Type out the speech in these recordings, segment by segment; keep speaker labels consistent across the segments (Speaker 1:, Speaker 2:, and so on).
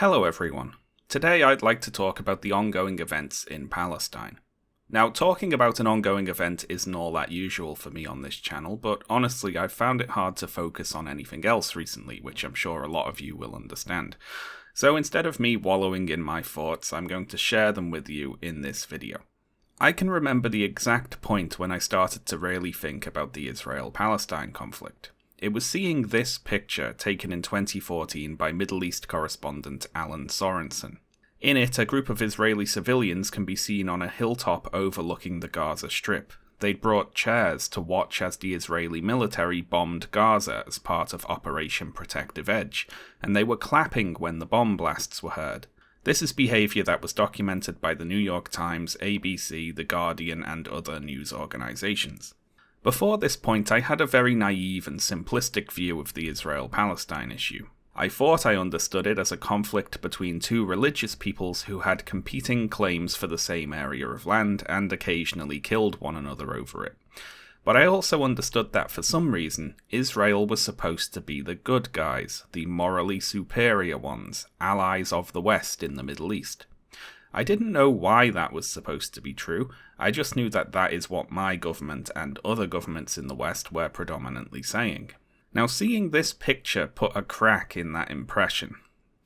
Speaker 1: Hello everyone. Today I'd like to talk about the ongoing events in Palestine. Now, talking about an ongoing event isn't all that usual for me on this channel, but honestly I've found it hard to focus on anything else recently, which I'm sure a lot of you will understand. So instead of me wallowing in my thoughts, I'm going to share them with you in this video. I can remember the exact point when I started to really think about the Israel-Palestine conflict. It was seeing this picture taken in 2014 by Middle East correspondent Alan Sorensen. In it, a group of Israeli civilians can be seen on a hilltop overlooking the Gaza Strip. They'd brought chairs to watch as the Israeli military bombed Gaza as part of Operation Protective Edge, and they were clapping when the bomb blasts were heard. This is behaviour that was documented by the New York Times, ABC, The Guardian, and other news organisations. Before this point, I had a very naive and simplistic view of the Israel-Palestine issue. I thought I understood it as a conflict between two religious peoples who had competing claims for the same area of land and occasionally killed one another over it. But I also understood that for some reason, Israel was supposed to be the good guys, the morally superior ones, allies of the West in the Middle East. I didn't know why that was supposed to be true, I just knew that that is what my government and other governments in the West were predominantly saying. Now, seeing this picture put a crack in that impression.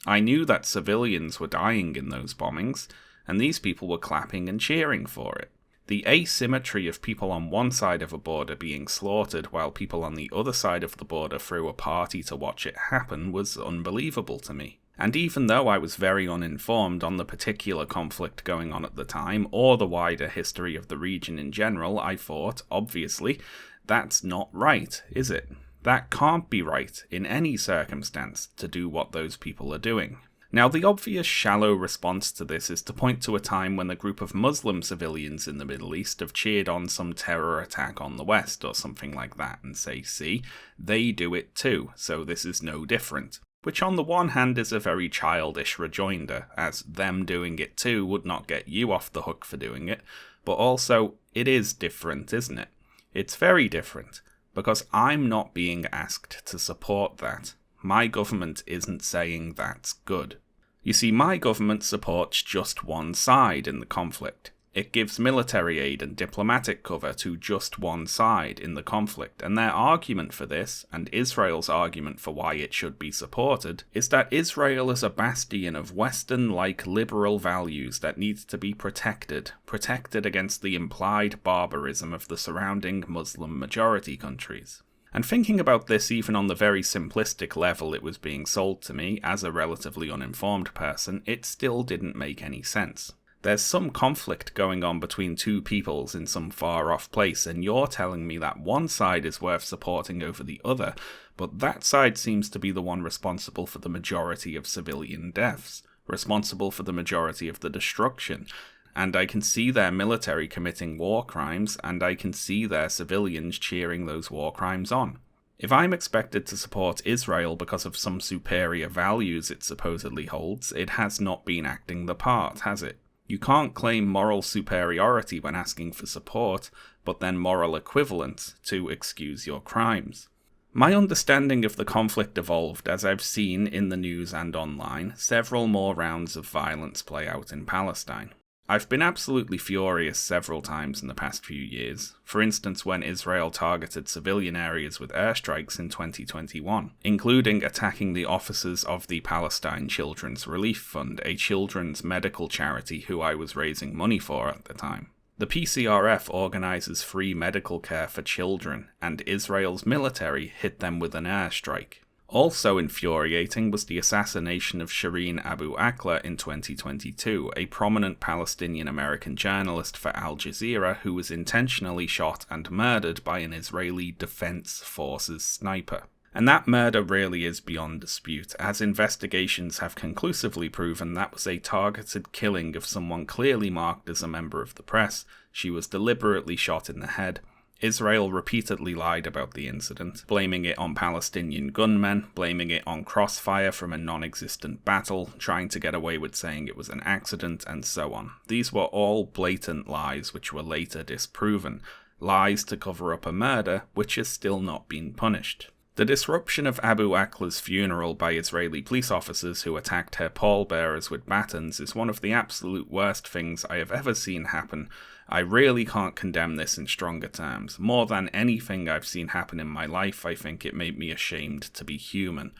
Speaker 1: I knew that civilians were dying in those bombings, and these people were clapping and cheering for it. The asymmetry of people on one side of a border being slaughtered while people on the other side of the border threw a party to watch it happen was unbelievable to me. And even though I was very uninformed on the particular conflict going on at the time, or the wider history of the region in general, I thought, obviously, that's not right, is it? That can't be right, in any circumstance, to do what those people are doing. Now, the obvious shallow response to this is to point to a time when a group of Muslim civilians in the Middle East have cheered on some terror attack on the West, or something like that, and say, see, they do it too, so this is no different. Which on the one hand is a very childish rejoinder, as them doing it too would not get you off the hook for doing it, but also, it is different, isn't it? It's very different, because I'm not being asked to support that. My government isn't saying that's good. You see, my government supports just one side in the conflict. It gives military aid and diplomatic cover to just one side in the conflict, and their argument for this, and Israel's argument for why it should be supported, is that Israel is a bastion of Western-like liberal values that needs to be protected against the implied barbarism of the surrounding Muslim majority countries. And thinking about this even on the very simplistic level it was being sold to me, as a relatively uninformed person, it still didn't make any sense. There's some conflict going on between two peoples in some far-off place, and you're telling me that one side is worth supporting over the other, but that side seems to be the one responsible for the majority of civilian deaths, responsible for the majority of the destruction, and I can see their military committing war crimes, and I can see their civilians cheering those war crimes on. If I'm expected to support Israel because of some superior values it supposedly holds, it has not been acting the part, has it? You can't claim moral superiority when asking for support, but then moral equivalence to excuse your crimes. My understanding of the conflict evolved as I've seen in the news and online several more rounds of violence play out in Palestine. I've been absolutely furious several times in the past few years, for instance when Israel targeted civilian areas with airstrikes in 2021, including attacking the officers of the Palestine Children's Relief Fund, a children's medical charity who I was raising money for at the time. The PCRF organises free medical care for children, and Israel's military hit them with an airstrike. Also infuriating was the assassination of Shireen Abu Akleh in 2022, a prominent Palestinian-American journalist for Al Jazeera who was intentionally shot and murdered by an Israeli Defense Forces sniper. And that murder really is beyond dispute, as investigations have conclusively proven that was a targeted killing of someone clearly marked as a member of the press. She was deliberately shot in the head. Israel repeatedly lied about the incident, blaming it on Palestinian gunmen, blaming it on crossfire from a non-existent battle, trying to get away with saying it was an accident, and so on. These were all blatant lies which were later disproven, lies to cover up a murder which has still not been punished. The disruption of Abu Akla's funeral by Israeli police officers who attacked her pallbearers with batons is one of the absolute worst things I have ever seen happen. I really can't condemn this in stronger terms. More than anything I've seen happen in my life, I think it made me ashamed to be human.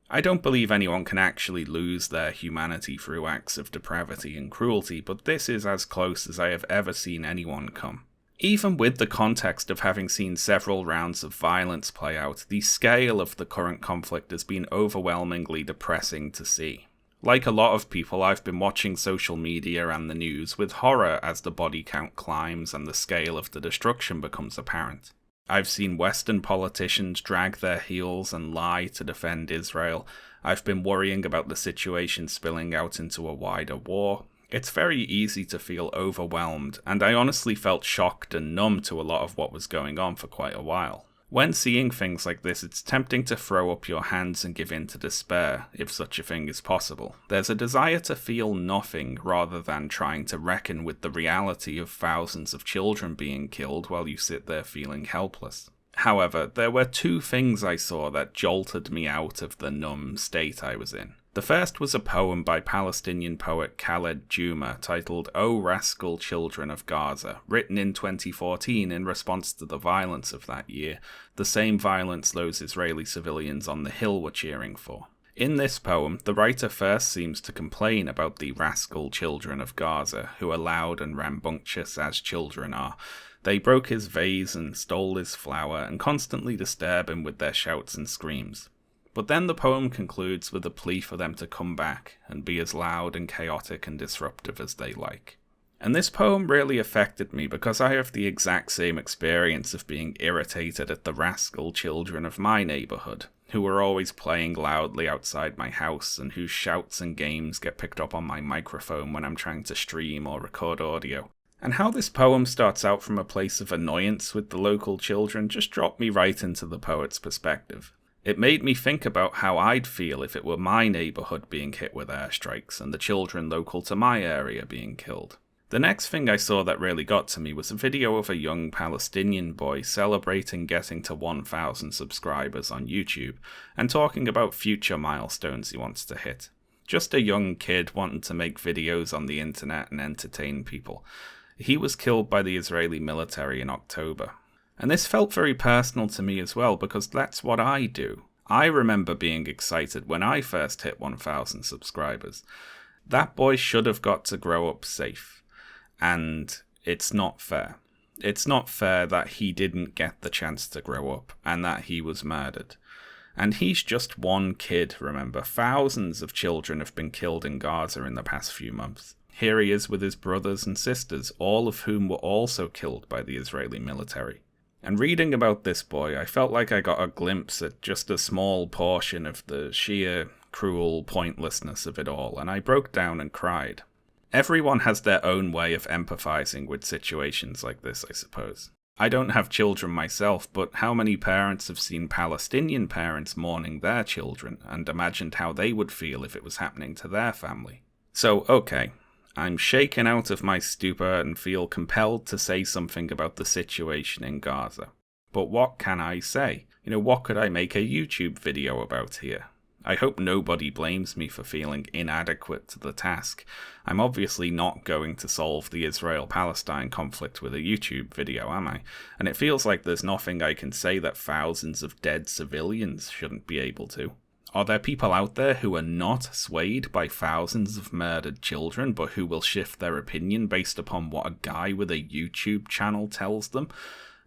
Speaker 1: I don't believe anyone can actually lose their humanity through acts of depravity and cruelty, but this is as close as I have ever seen anyone come. Even with the context of having seen several rounds of violence play out, the scale of the current conflict has been overwhelmingly depressing to see. Like a lot of people, I've been watching social media and the news with horror as the body count climbs and the scale of the destruction becomes apparent. I've seen Western politicians drag their heels and lie to defend Israel. I've been worrying about the situation spilling out into a wider war. It's very easy to feel overwhelmed, and I honestly felt shocked and numb to a lot of what was going on for quite a while. When seeing things like this, it's tempting to throw up your hands and give in to despair, if such a thing is possible. There's a desire to feel nothing rather than trying to reckon with the reality of thousands of children being killed while you sit there feeling helpless. However, there were two things I saw that jolted me out of the numb state I was in. The first was a poem by Palestinian poet Khaled Juma titled "O Rascal Children of Gaza," written in 2014 in response to the violence of that year, the same violence those Israeli civilians on the Hill were cheering for. In this poem, the writer first seems to complain about the rascal children of Gaza, who are loud and rambunctious as children are. They broke his vase and stole his flour and constantly disturb him with their shouts and screams. But then the poem concludes with a plea for them to come back and be as loud and chaotic and disruptive as they like. And this poem really affected me because I have the exact same experience of being irritated at the rascal children of my neighbourhood, who are always playing loudly outside my house and whose shouts and games get picked up on my microphone when I'm trying to stream or record audio. And how this poem starts out from a place of annoyance with the local children just dropped me right into the poet's perspective. It made me think about how I'd feel if it were my neighbourhood being hit with airstrikes and the children local to my area being killed. The next thing I saw that really got to me was a video of a young Palestinian boy celebrating getting to 1,000 subscribers on YouTube and talking about future milestones he wants to hit. Just a young kid wanting to make videos on the internet and entertain people. He was killed by the Israeli military in October. And this felt very personal to me as well, because that's what I do. I remember being excited when I first hit 1,000 subscribers. That boy should have got to grow up safe. And it's not fair. It's not fair that he didn't get the chance to grow up and that he was murdered. And he's just one kid, remember. Thousands of children have been killed in Gaza in the past few months. Here he is with his brothers and sisters, all of whom were also killed by the Israeli military. And reading about this boy, I felt like I got a glimpse at just a small portion of the sheer, cruel pointlessness of it all, and I broke down and cried. Everyone has their own way of empathizing with situations like this, I suppose. I don't have children myself, but how many parents have seen Palestinian parents mourning their children and imagined how they would feel if it was happening to their family? So, okay. I'm shaken out of my stupor and feel compelled to say something about the situation in Gaza. But what can I say? What could I make a YouTube video about here? I hope nobody blames me for feeling inadequate to the task. I'm obviously not going to solve the Israel-Palestine conflict with a YouTube video, am I? And it feels like there's nothing I can say that thousands of dead civilians shouldn't be able to. Are there people out there who are not swayed by thousands of murdered children, but who will shift their opinion based upon what a guy with a YouTube channel tells them?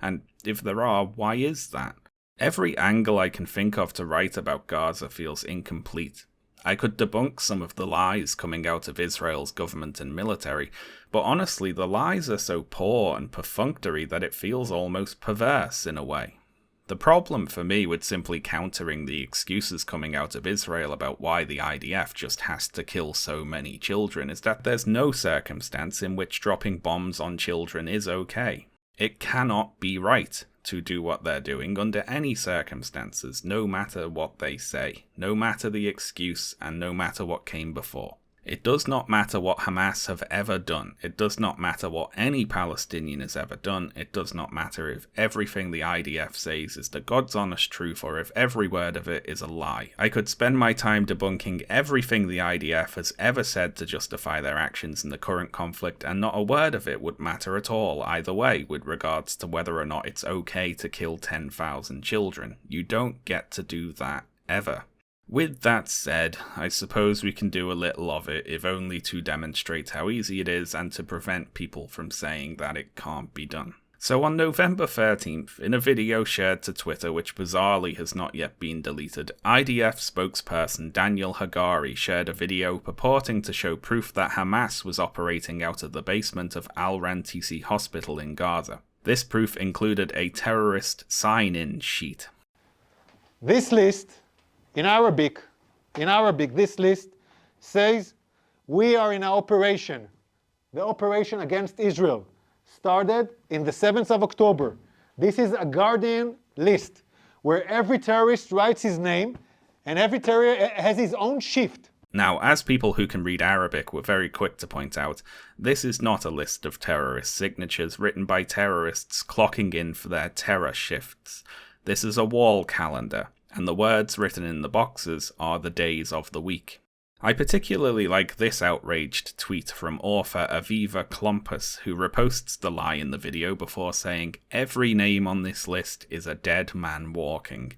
Speaker 1: And if there are, why is that? Every angle I can think of to write about Gaza feels incomplete. I could debunk some of the lies coming out of Israel's government and military, but honestly, the lies are so poor and perfunctory that it feels almost perverse in a way. The problem for me with simply countering the excuses coming out of Israel about why the IDF just has to kill so many children is that there's no circumstance in which dropping bombs on children is okay. It cannot be right to do what they're doing under any circumstances, no matter what they say, no matter the excuse, and no matter what came before. It does not matter what Hamas have ever done. It does not matter what any Palestinian has ever done. It does not matter if everything the IDF says is the God's honest truth or if every word of it is a lie. I could spend my time debunking everything the IDF has ever said to justify their actions in the current conflict, and not a word of it would matter at all either way with regards to whether or not it's okay to kill 10,000 children. You don't get to do that ever. With that said, I suppose we can do a little of it, if only to demonstrate how easy it is and to prevent people from saying that it can't be done. So on November 13th, in a video shared to Twitter which bizarrely has not yet been deleted, IDF spokesperson Daniel Hagari shared a video purporting to show proof that Hamas was operating out of the basement of Al-Rantisi Hospital in Gaza. This proof included a terrorist sign-in sheet.
Speaker 2: This list, in Arabic, this list says, we are in an operation. The operation against Israel started in the 7th of October. This is a Guardian list where every terrorist writes his name and every terrorist has his own shift.
Speaker 1: Now, as people who can read Arabic were very quick to point out, this is not a list of terrorist signatures written by terrorists clocking in for their terror shifts. This is a wall calendar, and the words written in the boxes are the days of the week. I particularly like this outraged tweet from author Aviva Klompus, who reposts the lie in the video before saying, "Every name on this list is a dead man walking."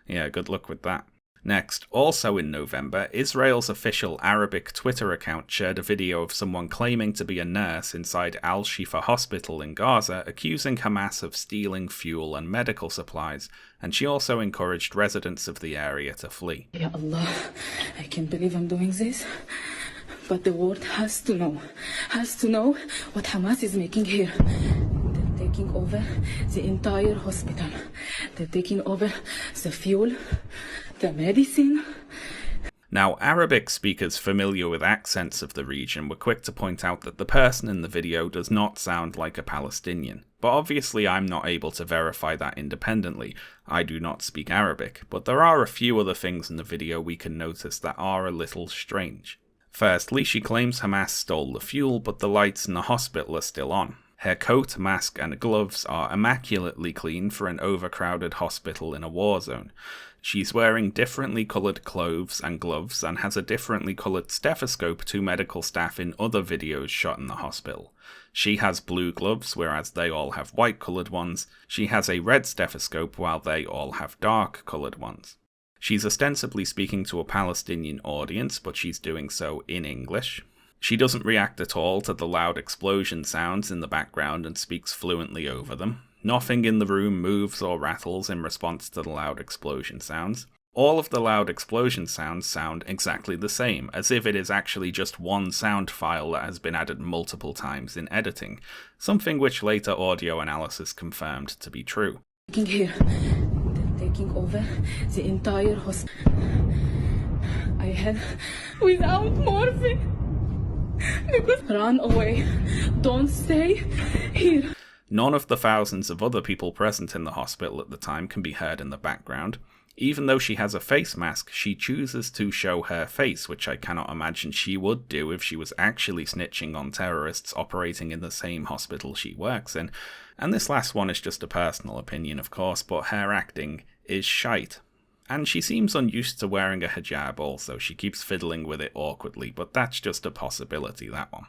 Speaker 1: Yeah, good luck with that. Next, also in November, Israel's official Arabic Twitter account shared a video of someone claiming to be a nurse inside Al-Shifa Hospital in Gaza, accusing Hamas of stealing fuel and medical supplies, and she also encouraged residents of the area to flee.
Speaker 3: Ya Allah, I can't believe I'm doing this, but the world has to know what Hamas is making here. They're taking over the entire hospital. They're taking over the fuel, the medicine.
Speaker 1: Now, Arabic speakers familiar with accents of the region were quick to point out that the person in the video does not sound like a Palestinian. But obviously I'm not able to verify that independently. I do not speak Arabic, but there are a few other things in the video we can notice that are a little strange. Firstly, she claims Hamas stole the fuel, but the lights in the hospital are still on. Her coat, mask and gloves are immaculately clean for an overcrowded hospital in a war zone. She's wearing differently coloured clothes and gloves and has a differently coloured stethoscope to medical staff in other videos shot in the hospital. She has blue gloves, whereas they all have white coloured ones. She has a red stethoscope, while they all have dark coloured ones. She's ostensibly speaking to a Palestinian audience, but she's doing so in English. She doesn't react at all to the loud explosion sounds in the background and speaks fluently over them. Nothing in the room moves or rattles in response to the loud explosion sounds. All of the loud explosion sounds sound exactly the same, as if it is actually just one sound file that has been added multiple times in editing, something which later audio analysis confirmed to be true.
Speaker 3: Here, they're taking over the entire hospital. I had without morphine. Because run away. Don't stay here.
Speaker 1: None of the thousands of other people present in the hospital at the time can be heard in the background. Even though she has a face mask, she chooses to show her face, which I cannot imagine she would do if she was actually snitching on terrorists operating in the same hospital she works in. And this last one is just a personal opinion, of course, but her acting is shite. And she seems unused to wearing a hijab also. She keeps fiddling with it awkwardly, but that's just a possibility, that one.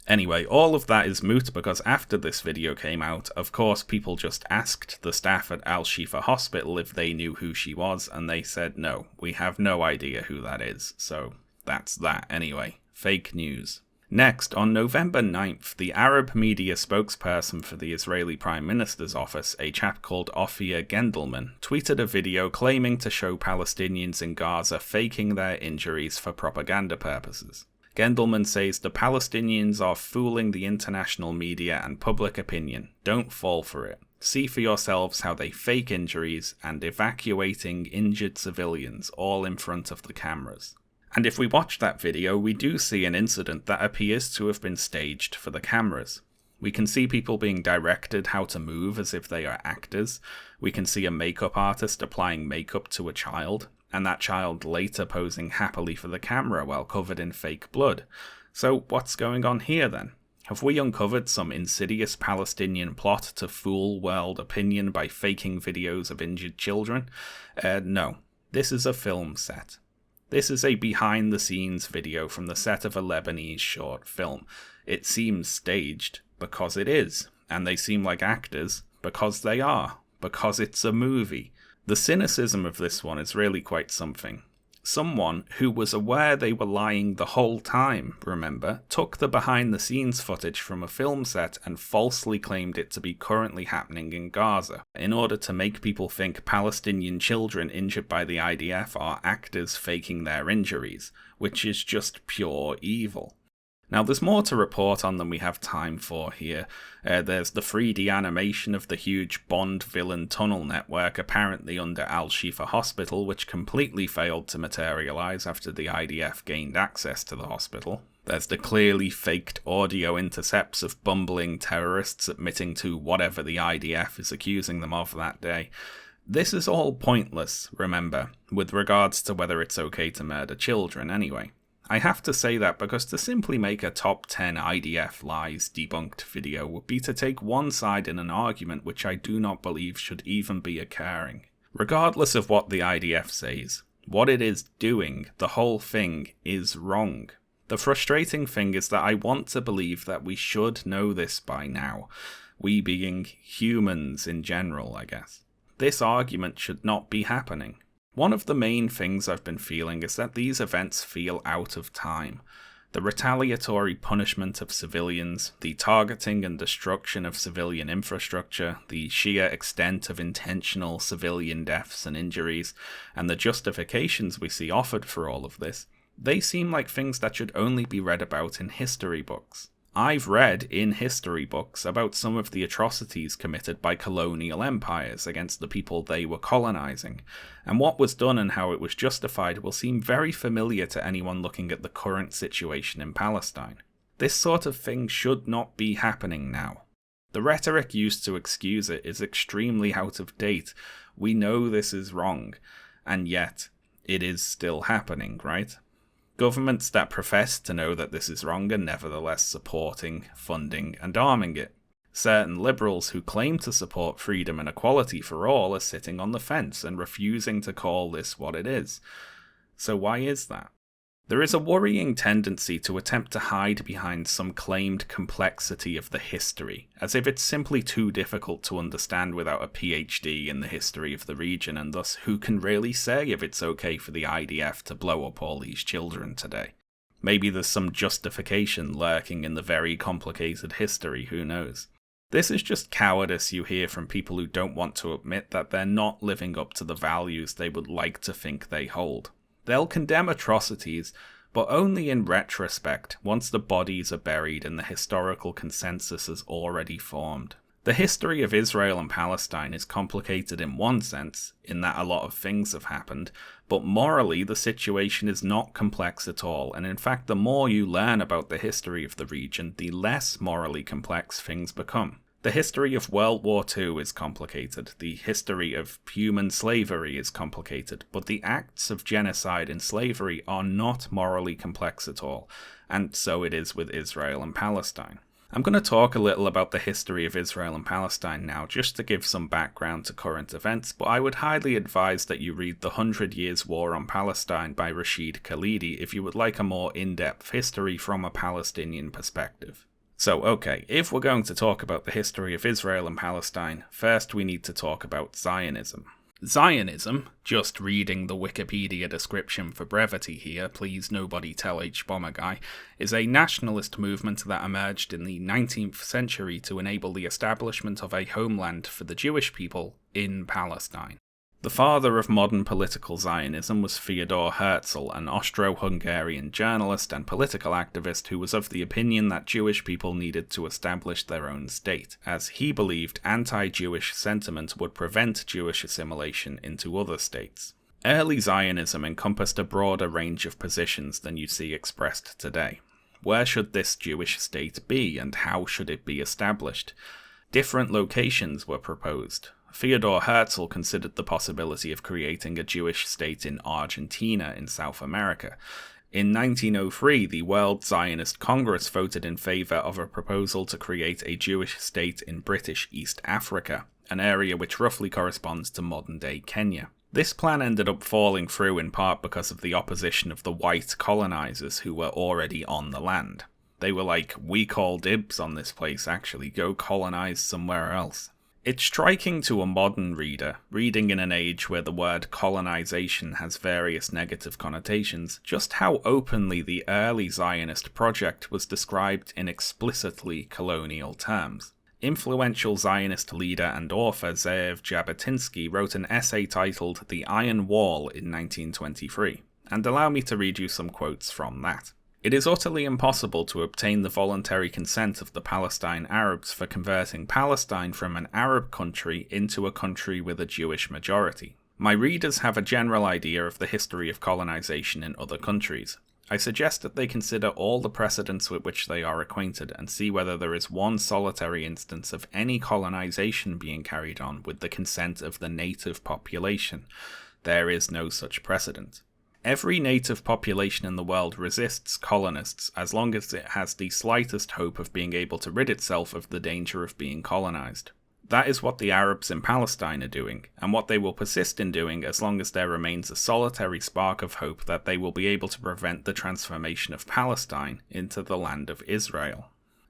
Speaker 1: Anyway, all of that is moot because after this video came out, of course people just asked the staff at Al-Shifa Hospital if they knew who she was, and they said no, we have no idea who that is. So that's that anyway. Fake news. Next, on November 9th, the Arab media spokesperson for the Israeli Prime Minister's office, a chap called Ophir Gendelman, tweeted a video claiming to show Palestinians in Gaza faking their injuries for propaganda purposes. Gendelman says the Palestinians are fooling the international media and public opinion. Don't fall for it. See for yourselves how they fake injuries and evacuating injured civilians all in front of the cameras. And if we watch that video, we do see an incident that appears to have been staged for the cameras. We can see people being directed how to move as if they are actors. We can see a makeup artist applying makeup to a child. and that child later posing happily for the camera while covered in fake blood. So what's going on here then? Have we uncovered some insidious Palestinian plot to fool world opinion by faking videos of injured children? No, this is a film set. This is a behind-the-scenes video from the set of a Lebanese short film. It seems staged because it is, and they seem like actors because they are, because it's a movie. The cynicism of this one is really quite something. Someone who was aware they were lying the whole time, remember, took the behind-the-scenes footage from a film set and falsely claimed it to be currently happening in Gaza, in order to make people think Palestinian children injured by the IDF are actors faking their injuries, which is just pure evil. Now, there's more to report on than we have time for here. There's the 3D animation of the huge Bond villain tunnel network apparently under Al-Shifa Hospital, which completely failed to materialize after the IDF gained access to the hospital. There's the clearly faked audio intercepts of bumbling terrorists admitting to whatever the IDF is accusing them of that day. This is all pointless, remember, with regards to whether it's okay to murder children anyway. I have to say that because to simply make a top 10 IDF lies debunked video would be to take one side in an argument which I do not believe should even be occurring. Regardless of what the IDF says, what it is doing, the whole thing, is wrong. The frustrating thing is that I want to believe that we should know this by now. We being humans in general, I guess. This argument should not be happening. One of the main things I've been feeling is that these events feel out of time. The retaliatory punishment of civilians, the targeting and destruction of civilian infrastructure, the sheer extent of intentional civilian deaths and injuries, and the justifications we see offered for all of this, they seem like things that should only be read about in history books. I've read in history books about some of the atrocities committed by colonial empires against the people they were colonizing, and what was done and how it was justified will seem very familiar to anyone looking at the current situation in Palestine. This sort of thing should not be happening now. The rhetoric used to excuse it is extremely out of date. We know this is wrong, and yet it is still happening, right? Governments that profess to know that this is wrong are nevertheless supporting, funding, and arming it. Certain liberals who claim to support freedom and equality for all are sitting on the fence and refusing to call this what it is. So why is that? There is a worrying tendency to attempt to hide behind some claimed complexity of the history, as if it's simply too difficult to understand without a PhD in the history of the region, and thus who can really say if it's okay for the IDF to blow up all these children today? Maybe there's some justification lurking in the very complicated history, who knows? This is just cowardice you hear from people who don't want to admit that they're not living up to the values they would like to think they hold. They'll condemn atrocities, but only in retrospect, once the bodies are buried and the historical consensus is already formed. The history of Israel and Palestine is complicated in one sense, in that a lot of things have happened, but morally the situation is not complex at all, and in fact the more you learn about the history of the region, the less morally complex things become. The history of World War II is complicated, the history of human slavery is complicated, but the acts of genocide and slavery are not morally complex at all, and so it is with Israel and Palestine. I'm going to talk a little about the history of Israel and Palestine now, just to give some background to current events, but I would highly advise that you read The 100 Years' War on Palestine by Rashid Khalidi if you would like a more in-depth history from a Palestinian perspective. So, okay, if we're going to talk about the history of Israel and Palestine, first we need to talk about Zionism. Zionism, just reading the Wikipedia description for brevity here, please nobody tell H. Bomber Guy, is a nationalist movement that emerged in the 19th century to enable the establishment of a homeland for the Jewish people in Palestine. The father of modern political Zionism was Theodor Herzl, an Austro-Hungarian journalist and political activist who was of the opinion that Jewish people needed to establish their own state, as he believed anti-Jewish sentiment would prevent Jewish assimilation into other states. Early Zionism encompassed a broader range of positions than you see expressed today. Where should this Jewish state be, and how should it be established? Different locations were proposed. Theodor Herzl considered the possibility of creating a Jewish state in Argentina in South America. In 1903, the World Zionist Congress voted in favour of a proposal to create a Jewish state in British East Africa, an area which roughly corresponds to modern-day Kenya. This plan ended up falling through in part because of the opposition of the white colonisers who were already on the land. They were like, we call dibs on this place actually, go colonise somewhere else. It's striking to a modern reader, reading in an age where the word colonisation has various negative connotations, just how openly the early Zionist project was described in explicitly colonial terms. Influential Zionist leader and author Ze'ev Jabotinsky wrote an essay titled The Iron Wall in 1923, and allow me to read you some quotes from that. It is utterly impossible to obtain the voluntary consent of the Palestine Arabs for converting Palestine from an Arab country into a country with a Jewish majority. My readers have a general idea of the history of colonization in other countries. I suggest that they consider all the precedents with which they are acquainted and see whether there is one solitary instance of any colonization being carried on with the consent of the native population. There is no such precedent. Every native population in the world resists colonists as long as it has the slightest hope of being able to rid itself of the danger of being colonized. That is what the Arabs in Palestine are doing, and what they will persist in doing as long as there remains a solitary spark of hope that they will be able to prevent the transformation of Palestine into the land of Israel.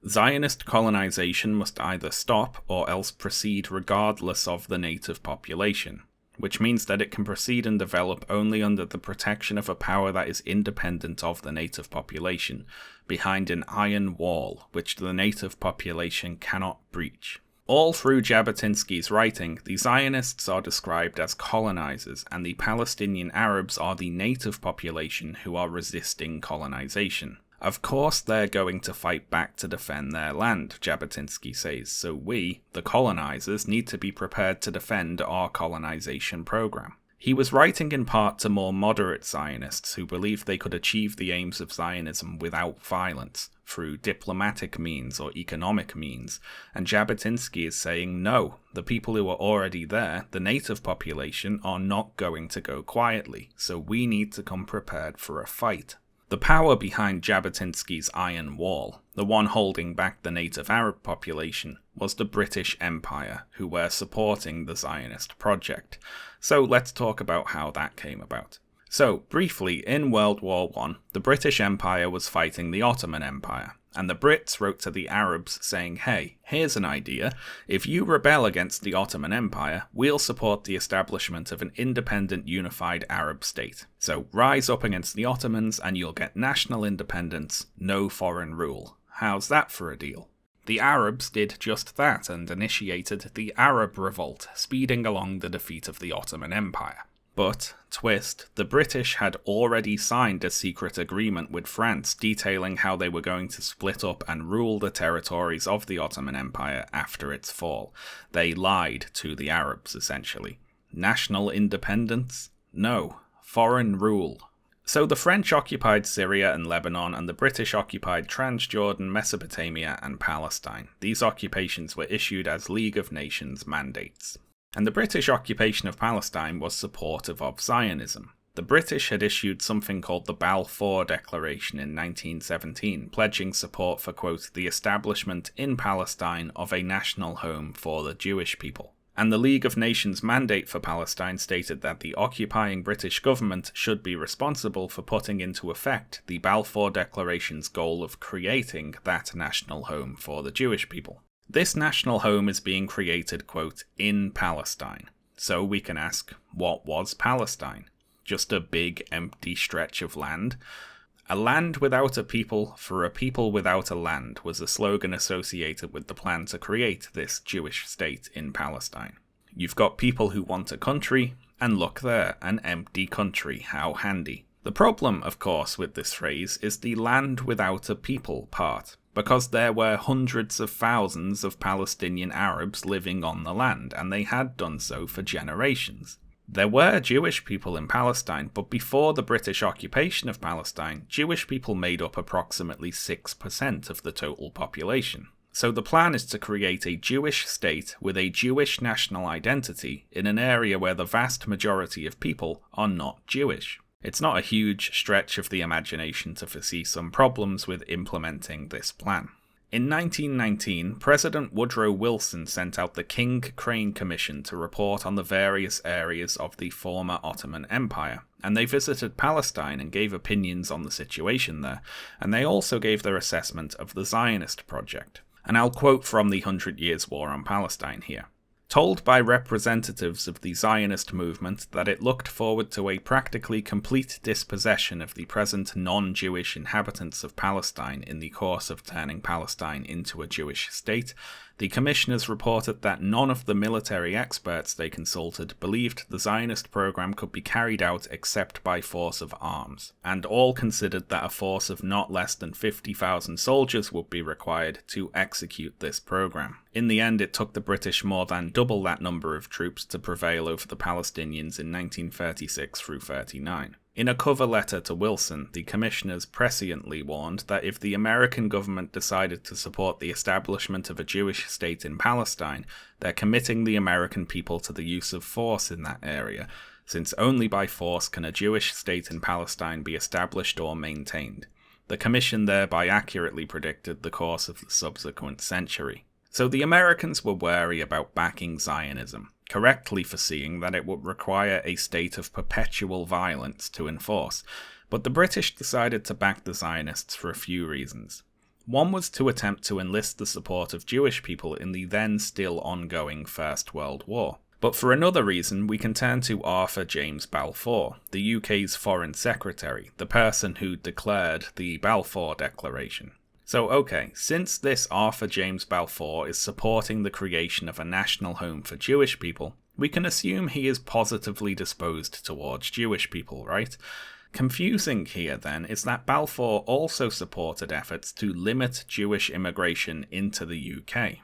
Speaker 1: Zionist colonization must either stop or else proceed regardless of the native population, which means that it can proceed and develop only under the protection of a power that is independent of the native population, behind an iron wall which the native population cannot breach. All through Jabotinsky's writing, the Zionists are described as colonizers, and the Palestinian Arabs are the native population who are resisting colonization. Of course they're going to fight back to defend their land, Jabotinsky says, so we, the colonizers, need to be prepared to defend our colonization program. He was writing in part to more moderate Zionists who believed they could achieve the aims of Zionism without violence, through diplomatic means or economic means, and Jabotinsky is saying no, the people who are already there, the native population, are not going to go quietly, so we need to come prepared for a fight. The power behind Jabotinsky's Iron Wall, the one holding back the native Arab population, was the British Empire, who were supporting the Zionist project. So let's talk about how that came about. So, briefly, in World War I, the British Empire was fighting the Ottoman Empire, and the Brits wrote to the Arabs saying, hey, here's an idea, if you rebel against the Ottoman Empire, we'll support the establishment of an independent unified Arab state. So rise up against the Ottomans and you'll get national independence, no foreign rule. How's that for a deal? The Arabs did just that and initiated the Arab Revolt, speeding along the defeat of the Ottoman Empire. But, twist, the British had already signed a secret agreement with France detailing how they were going to split up and rule the territories of the Ottoman Empire after its fall. They lied to the Arabs, essentially. National independence? No. Foreign rule. So the French occupied Syria and Lebanon, and the British occupied Transjordan, Mesopotamia, and Palestine. These occupations were issued as League of Nations mandates. And the British occupation of Palestine was supportive of Zionism. The British had issued something called the Balfour Declaration in 1917, pledging support for, quote, the establishment in Palestine of a national home for the Jewish people. And the League of Nations mandate for Palestine stated that the occupying British government should be responsible for putting into effect the Balfour Declaration's goal of creating that national home for the Jewish people. This national home is being created, quote, in Palestine. So we can ask, what was Palestine? Just a big empty stretch of land? A land without a people for a people without a land was a slogan associated with the plan to create this Jewish state in Palestine. You've got people who want a country, and look there, an empty country, how handy. The problem, of course, with this phrase is the land without a people part, because there were hundreds of thousands of Palestinian Arabs living on the land, and they had done so for generations. There were Jewish people in Palestine, but before the British occupation of Palestine, Jewish people made up approximately 6% of the total population. So the plan is to create a Jewish state with a Jewish national identity in an area where the vast majority of people are not Jewish. It's not a huge stretch of the imagination to foresee some problems with implementing this plan. In 1919, President Woodrow Wilson sent out the King Crane Commission to report on the various areas of the former Ottoman Empire, and they visited Palestine and gave opinions on the situation there, and they also gave their assessment of the Zionist project. And I'll quote from the 100 Years' War on Palestine here. Told by representatives of the Zionist movement that it looked forward to a practically complete dispossession of the present non-Jewish inhabitants of Palestine in the course of turning Palestine into a Jewish state, the commissioners reported that none of the military experts they consulted believed the Zionist program could be carried out except by force of arms, and all considered that a force of not less than 50,000 soldiers would be required to execute this program. In the end, it took the British more than double that number of troops to prevail over the Palestinians in 1936 through 39. In a cover letter to Wilson, the commissioners presciently warned that if the American government decided to support the establishment of a Jewish state in Palestine, they're committing the American people to the use of force in that area, since only by force can a Jewish state in Palestine be established or maintained. The commission thereby accurately predicted the course of the subsequent century. So the Americans were wary about backing Zionism, correctly foreseeing that it would require a state of perpetual violence to enforce, but the British decided to back the Zionists for a few reasons. One was to attempt to enlist the support of Jewish people in the then still ongoing First World War. But for another reason, we can turn to Arthur James Balfour, the UK's Foreign Secretary, the person who declared the Balfour Declaration. So okay, since this Arthur James Balfour is supporting the creation of a national home for Jewish people, we can assume he is positively disposed towards Jewish people, right? Confusing here then is that Balfour also supported efforts to limit Jewish immigration into the UK.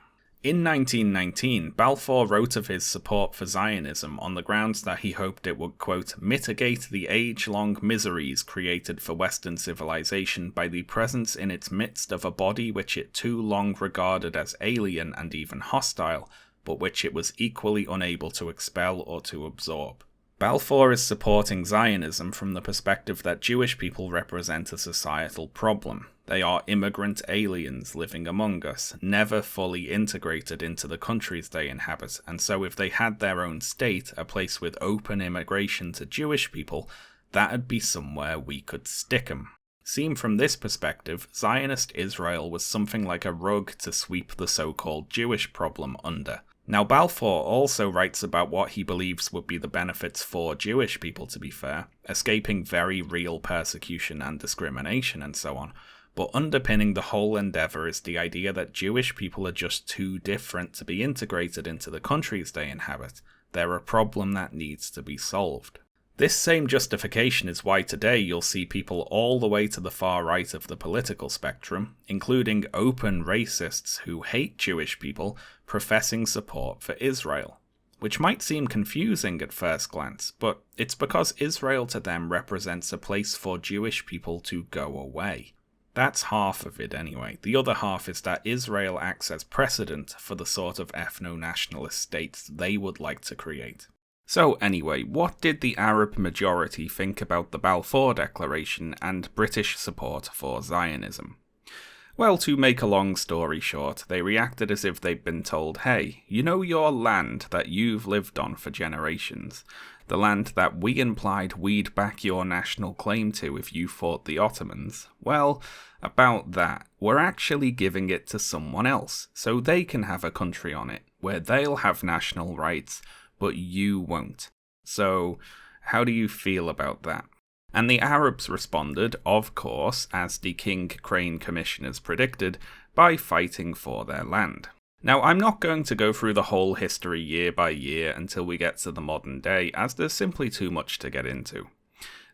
Speaker 1: In 1919, Balfour wrote of his support for Zionism on the grounds that he hoped it would, quote, mitigate the age-long miseries created for Western civilization by the presence in its midst of a body which it too long regarded as alien and even hostile, but which it was equally unable to expel or to absorb. Balfour is supporting Zionism from the perspective that Jewish people represent a societal problem. They are immigrant aliens living among us, never fully integrated into the countries they inhabit, and so if they had their own state, a place with open immigration to Jewish people, that'd be somewhere we could stick 'em. Seen from this perspective, Zionist Israel was something like a rug to sweep the so-called Jewish problem under. Now, Balfour also writes about what he believes would be the benefits for Jewish people, to be fair, escaping very real persecution and discrimination and so on, but underpinning the whole endeavour is the idea that Jewish people are just too different to be integrated into the countries they inhabit. They're a problem that needs to be solved. This same justification is why today you'll see people all the way to the far right of the political spectrum, including open racists who hate Jewish people, professing support for Israel. Which might seem confusing at first glance, but it's because Israel to them represents a place for Jewish people to go away. That's half of it anyway. The other half is that Israel acts as precedent for the sort of ethno-nationalist states they would like to create. So anyway, what did the Arab majority think about the Balfour Declaration and British support for Zionism? Well, to make a long story short, they reacted as if they'd been told, hey, you know your land that you've lived on for generations, the land that we implied we'd back your national claim to if you fought the Ottomans? Well, about that, we're actually giving it to someone else, so they can have a country on it, where they'll have national rights, but you won't. So, how do you feel about that? And the Arabs responded, of course, as the King Crane commissioners predicted, by fighting for their land. Now, I'm not going to go through the whole history year by year until we get to the modern day, as there's simply too much to get into.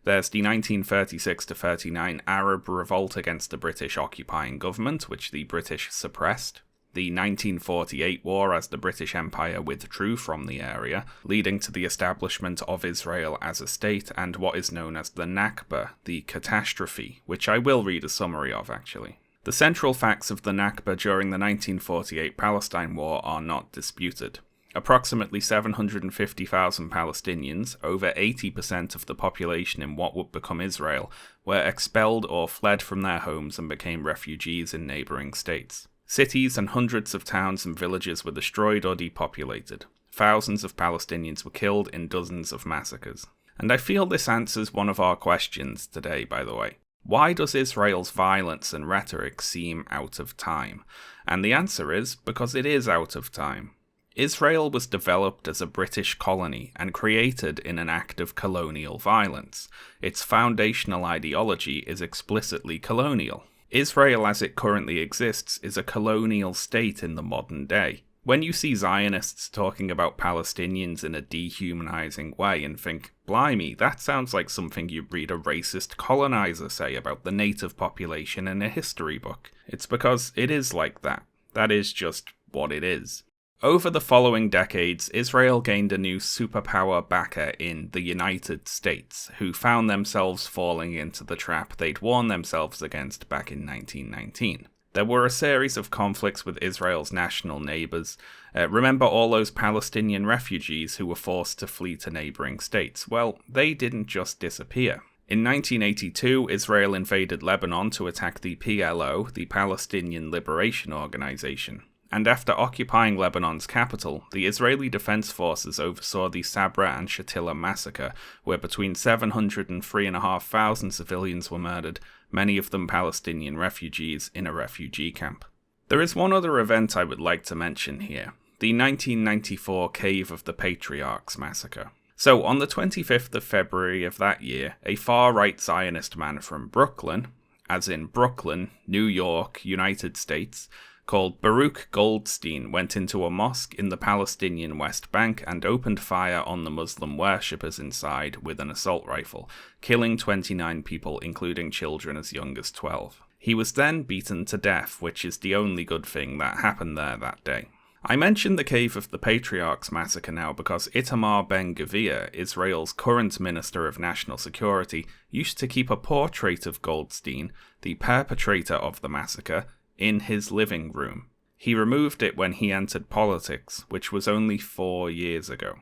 Speaker 1: There's the 1936-39 Arab revolt against the British occupying government, which the British suppressed. The 1948 war as the British Empire withdrew from the area, leading to the establishment of Israel as a state and what is known as the Nakba, the catastrophe, which I will read a summary of actually. The central facts of the Nakba during the 1948 Palestine War are not disputed. Approximately 750,000 Palestinians, over 80% of the population in what would become Israel, were expelled or fled from their homes and became refugees in neighbouring states. Cities and hundreds of towns and villages were destroyed or depopulated. Thousands of Palestinians were killed in dozens of massacres. And I feel this answers one of our questions today, by the way. Why does Israel's violence and rhetoric seem out of time? And the answer is because it is out of time. Israel was developed as a British colony and created in an act of colonial violence. Its foundational ideology is explicitly colonial. Israel as it currently exists is a colonial state in the modern day. When you see Zionists talking about Palestinians in a dehumanizing way and think, blimey, that sounds like something you'd read a racist colonizer say about the native population in a history book, it's because it is like that. That is just what it is. Over the following decades, Israel gained a new superpower backer in the United States, who found themselves falling into the trap they'd warned themselves against back in 1919. There were a series of conflicts with Israel's national neighbours. Remember all those Palestinian refugees who were forced to flee to neighbouring states? Well, they didn't just disappear. In 1982, Israel invaded Lebanon to attack the PLO, the Palestinian Liberation Organization. And after occupying Lebanon's capital, the Israeli Defense Forces oversaw the Sabra and Shatila massacre, where between 700 and 3,500 civilians were murdered, many of them Palestinian refugees in a refugee camp. There is one other event I would like to mention here, the 1994 Cave of the Patriarchs massacre. So, on the 25th of February of that year, a far-right Zionist man from Brooklyn, as in Brooklyn, New York, United States, called Baruch Goldstein went into a mosque in the Palestinian West Bank and opened fire on the Muslim worshippers inside with an assault rifle, killing 29 people, including children as young as 12. He was then beaten to death, which is the only good thing that happened there that day. I mention the Cave of the Patriarchs massacre now because Itamar Ben-Gvir, Israel's current Minister of National Security, used to keep a portrait of Goldstein, the perpetrator of the massacre, in his living room. He removed it when he entered politics, which was only 4 years ago.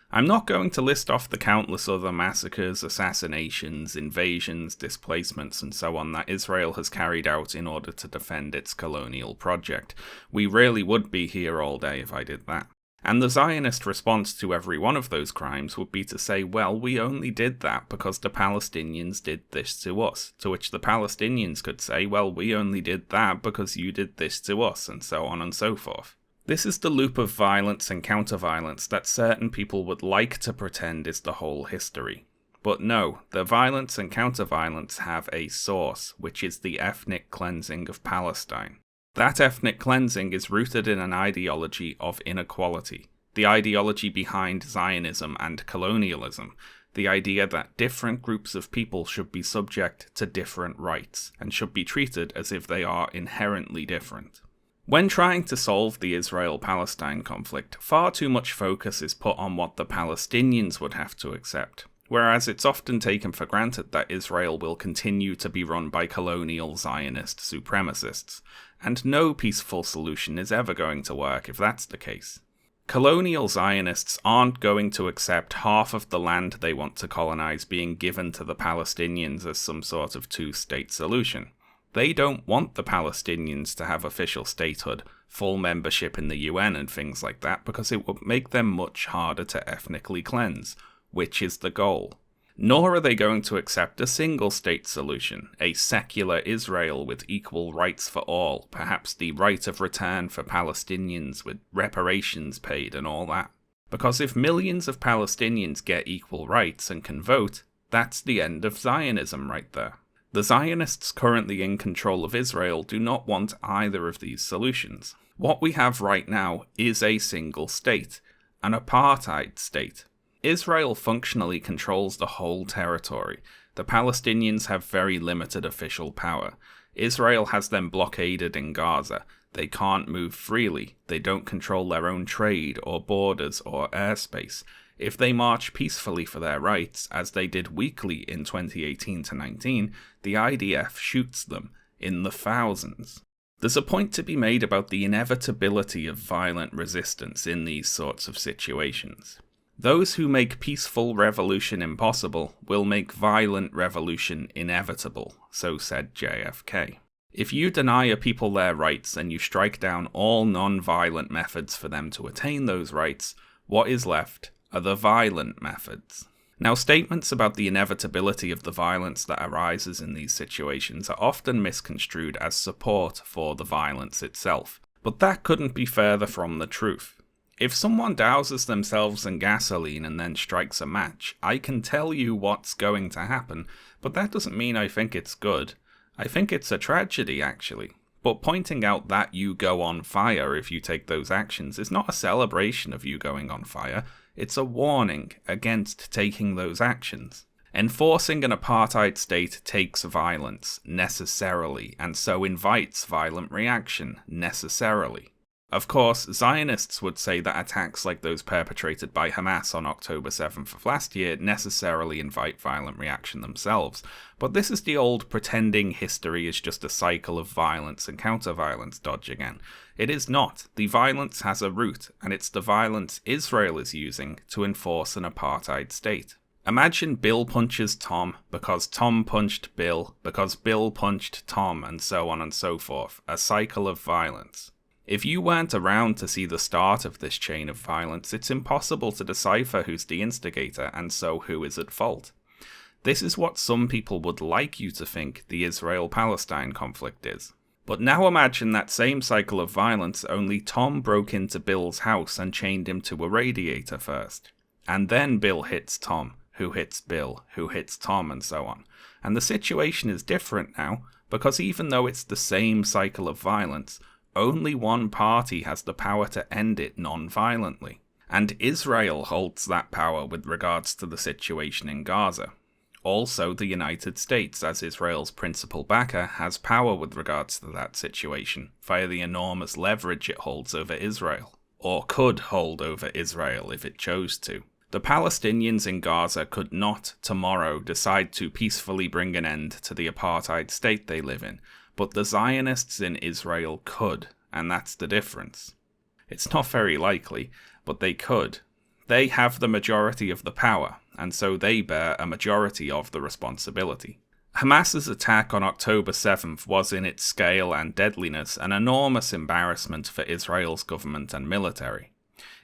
Speaker 1: I'm not going to list off the countless other massacres, assassinations, invasions, displacements, and so on that Israel has carried out in order to defend its colonial project. We really would be here all day if I did that. And the Zionist response to every one of those crimes would be to say, well, we only did that because the Palestinians did this to us. To which the Palestinians could say, well, we only did that because you did this to us, and so on and so forth. This is the loop of violence and counter-violence that certain people would like to pretend is the whole history. But no, the violence and counter-violence have a source, which is the ethnic cleansing of Palestine. That ethnic cleansing is rooted in an ideology of inequality, the ideology behind Zionism and colonialism, the idea that different groups of people should be subject to different rights, and should be treated as if they are inherently different. When trying to solve the Israel-Palestine conflict, far too much focus is put on what the Palestinians would have to accept, whereas it's often taken for granted that Israel will continue to be run by colonial Zionist supremacists, and no peaceful solution is ever going to work if that's the case. Colonial Zionists aren't going to accept half of the land they want to colonize being given to the Palestinians as some sort of two-state solution. They don't want the Palestinians to have official statehood, full membership in the UN and things like that, because it would make them much harder to ethnically cleanse, which is the goal. Nor are they going to accept a single-state solution, a secular Israel with equal rights for all, perhaps the right of return for Palestinians with reparations paid and all that. Because if millions of Palestinians get equal rights and can vote, that's the end of Zionism right there. The Zionists currently in control of Israel do not want either of these solutions. What we have right now is a single state, an apartheid state. Israel functionally controls the whole territory. The Palestinians have very limited official power. Israel has them blockaded in Gaza. They can't move freely. They don't control their own trade or borders or airspace. If they march peacefully for their rights, as they did weekly in 2018-19, the IDF shoots them. in the thousands. There's a point to be made about the inevitability of violent resistance in these sorts of situations. Those who make peaceful revolution impossible will make violent revolution inevitable, so said JFK. If you deny a people their rights and you strike down all non-violent methods for them to attain those rights, what is left are the violent methods. Now, statements about the inevitability of the violence that arises in these situations are often misconstrued as support for the violence itself, but that couldn't be further from the truth. If someone douses themselves in gasoline and then strikes a match, I can tell you what's going to happen, but that doesn't mean I think it's good. I think it's a tragedy, actually. But pointing out that you go on fire if you take those actions is not a celebration of you going on fire. It's a warning against taking those actions. Enforcing an apartheid state takes violence, necessarily, and so invites violent reaction, necessarily. Of course, Zionists would say that attacks like those perpetrated by Hamas on October 7th of last year necessarily invite violent reaction themselves, but this is the old pretending history is just a cycle of violence and counter-violence dodge again. It is not. The violence has a root, and it's the violence Israel is using to enforce an apartheid state. Imagine Bill punches Tom because Tom punched Bill because Bill punched Tom, and so on and so forth. A cycle of violence. If you weren't around to see the start of this chain of violence, it's impossible to decipher who's the instigator and so who is at fault. This is what some people would like you to think the Israel-Palestine conflict is. But now imagine that same cycle of violence, only Tom broke into Bill's house and chained him to a radiator first. And then Bill hits Tom, who hits Bill, who hits Tom, and so on. And the situation is different now, because even though it's the same cycle of violence, only one party has the power to end it non-violently. And Israel holds that power with regards to the situation in Gaza. Also, the United States, as Israel's principal backer, has power with regards to that situation, via the enormous leverage it holds over Israel. Or could hold over Israel if it chose to. The Palestinians in Gaza could not, tomorrow, decide to peacefully bring an end to the apartheid state they live in, but the Zionists in Israel could, and that's the difference. It's not very likely, but they could. They have the majority of the power, and so they bear a majority of the responsibility. Hamas's attack on October 7th was in its scale and deadliness an enormous embarrassment for Israel's government and military.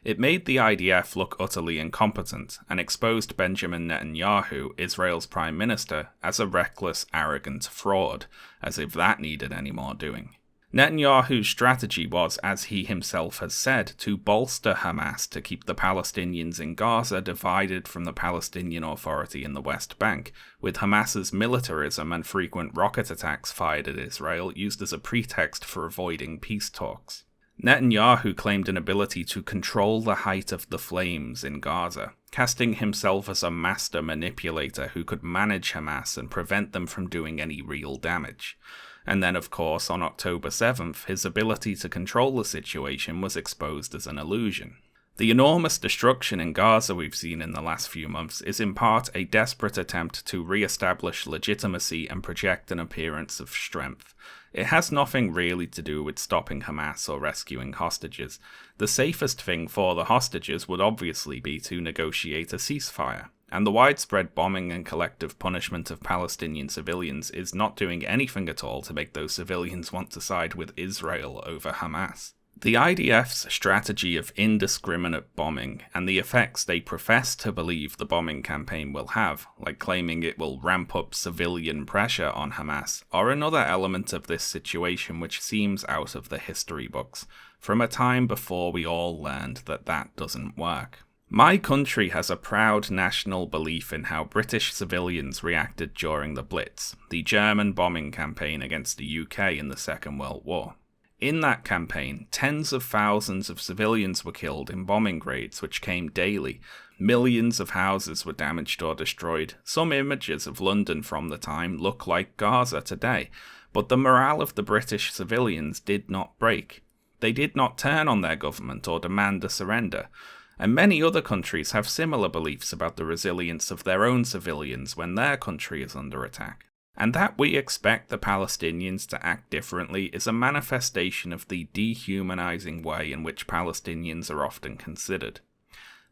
Speaker 1: It made the IDF look utterly incompetent and exposed Benjamin Netanyahu, Israel's prime minister, as a reckless, arrogant fraud, as if that needed any more doing. Netanyahu's strategy was, as he himself has said, to bolster Hamas to keep the Palestinians in Gaza divided from the Palestinian Authority in the West Bank, with Hamas's militarism and frequent rocket attacks fired at Israel used as a pretext for avoiding peace talks. Netanyahu claimed an ability to control the height of the flames in Gaza, casting himself as a master manipulator who could manage Hamas and prevent them from doing any real damage. And then, of course, on October 7th, his ability to control the situation was exposed as an illusion. The enormous destruction in Gaza we've seen in the last few months is in part a desperate attempt to re-establish legitimacy and project an appearance of strength. It has nothing really to do with stopping Hamas or rescuing hostages. The safest thing for the hostages would obviously be to negotiate a ceasefire, and the widespread bombing and collective punishment of Palestinian civilians is not doing anything at all to make those civilians want to side with Israel over Hamas. The IDF's strategy of indiscriminate bombing and the effects they profess to believe the bombing campaign will have, like claiming it will ramp up civilian pressure on Hamas, are another element of this situation which seems out of the history books, from a time before we all learned that that doesn't work. My country has a proud national belief in how British civilians reacted during the Blitz, the German bombing campaign against the UK in the Second World War. In that campaign, tens of thousands of civilians were killed in bombing raids which came daily. Millions of houses were damaged or destroyed. Some images of London from the time look like Gaza today, but the morale of the British civilians did not break. They did not turn on their government or demand a surrender. And many other countries have similar beliefs about the resilience of their own civilians when their country is under attack. And that we expect the Palestinians to act differently is a manifestation of the dehumanizing way in which Palestinians are often considered.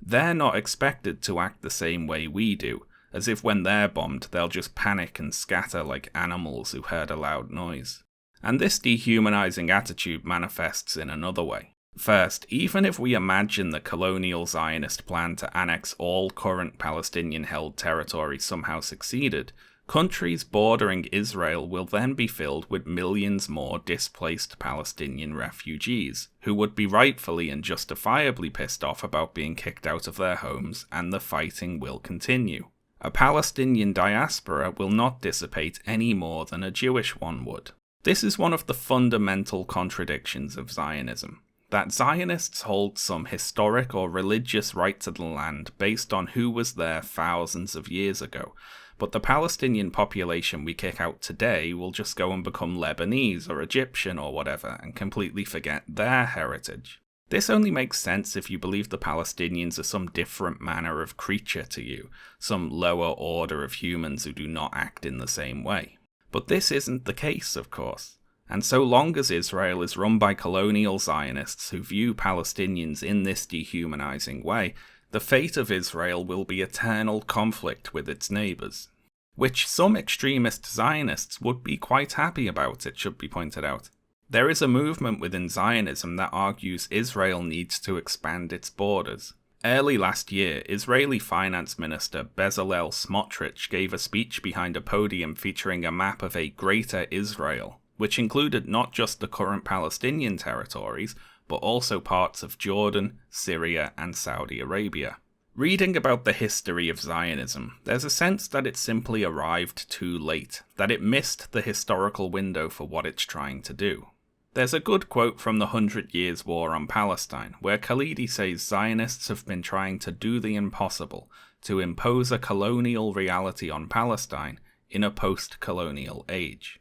Speaker 1: They're not expected to act the same way we do, as if when they're bombed they'll just panic and scatter like animals who heard a loud noise. And this dehumanizing attitude manifests in another way. First, even if we imagine the colonial Zionist plan to annex all current Palestinian-held territory somehow succeeded, countries bordering Israel will then be filled with millions more displaced Palestinian refugees, who would be rightfully and justifiably pissed off about being kicked out of their homes, and the fighting will continue. A Palestinian diaspora will not dissipate any more than a Jewish one would. This is one of the fundamental contradictions of Zionism, that Zionists hold some historic or religious right to the land based on who was there thousands of years ago, but the Palestinian population we kick out today will just go and become Lebanese or Egyptian or whatever and completely forget their heritage. This only makes sense if you believe the Palestinians are some different manner of creature to you, some lower order of humans who do not act in the same way. But this isn't the case, of course. And so long as Israel is run by colonial Zionists who view Palestinians in this dehumanizing way, the fate of Israel will be eternal conflict with its neighbours. Which some extremist Zionists would be quite happy about, it should be pointed out. There is a movement within Zionism that argues Israel needs to expand its borders. Early last year, Israeli Finance Minister Bezalel Smotrich gave a speech behind a podium featuring a map of a Greater Israel, which included not just the current Palestinian territories, but also parts of Jordan, Syria, and Saudi Arabia. Reading about the history of Zionism, there's a sense that it simply arrived too late, that it missed the historical window for what it's trying to do. There's a good quote from the 100 Years' War on Palestine, where Khalidi says Zionists have been trying to do the impossible, to impose a colonial reality on Palestine in a post-colonial age.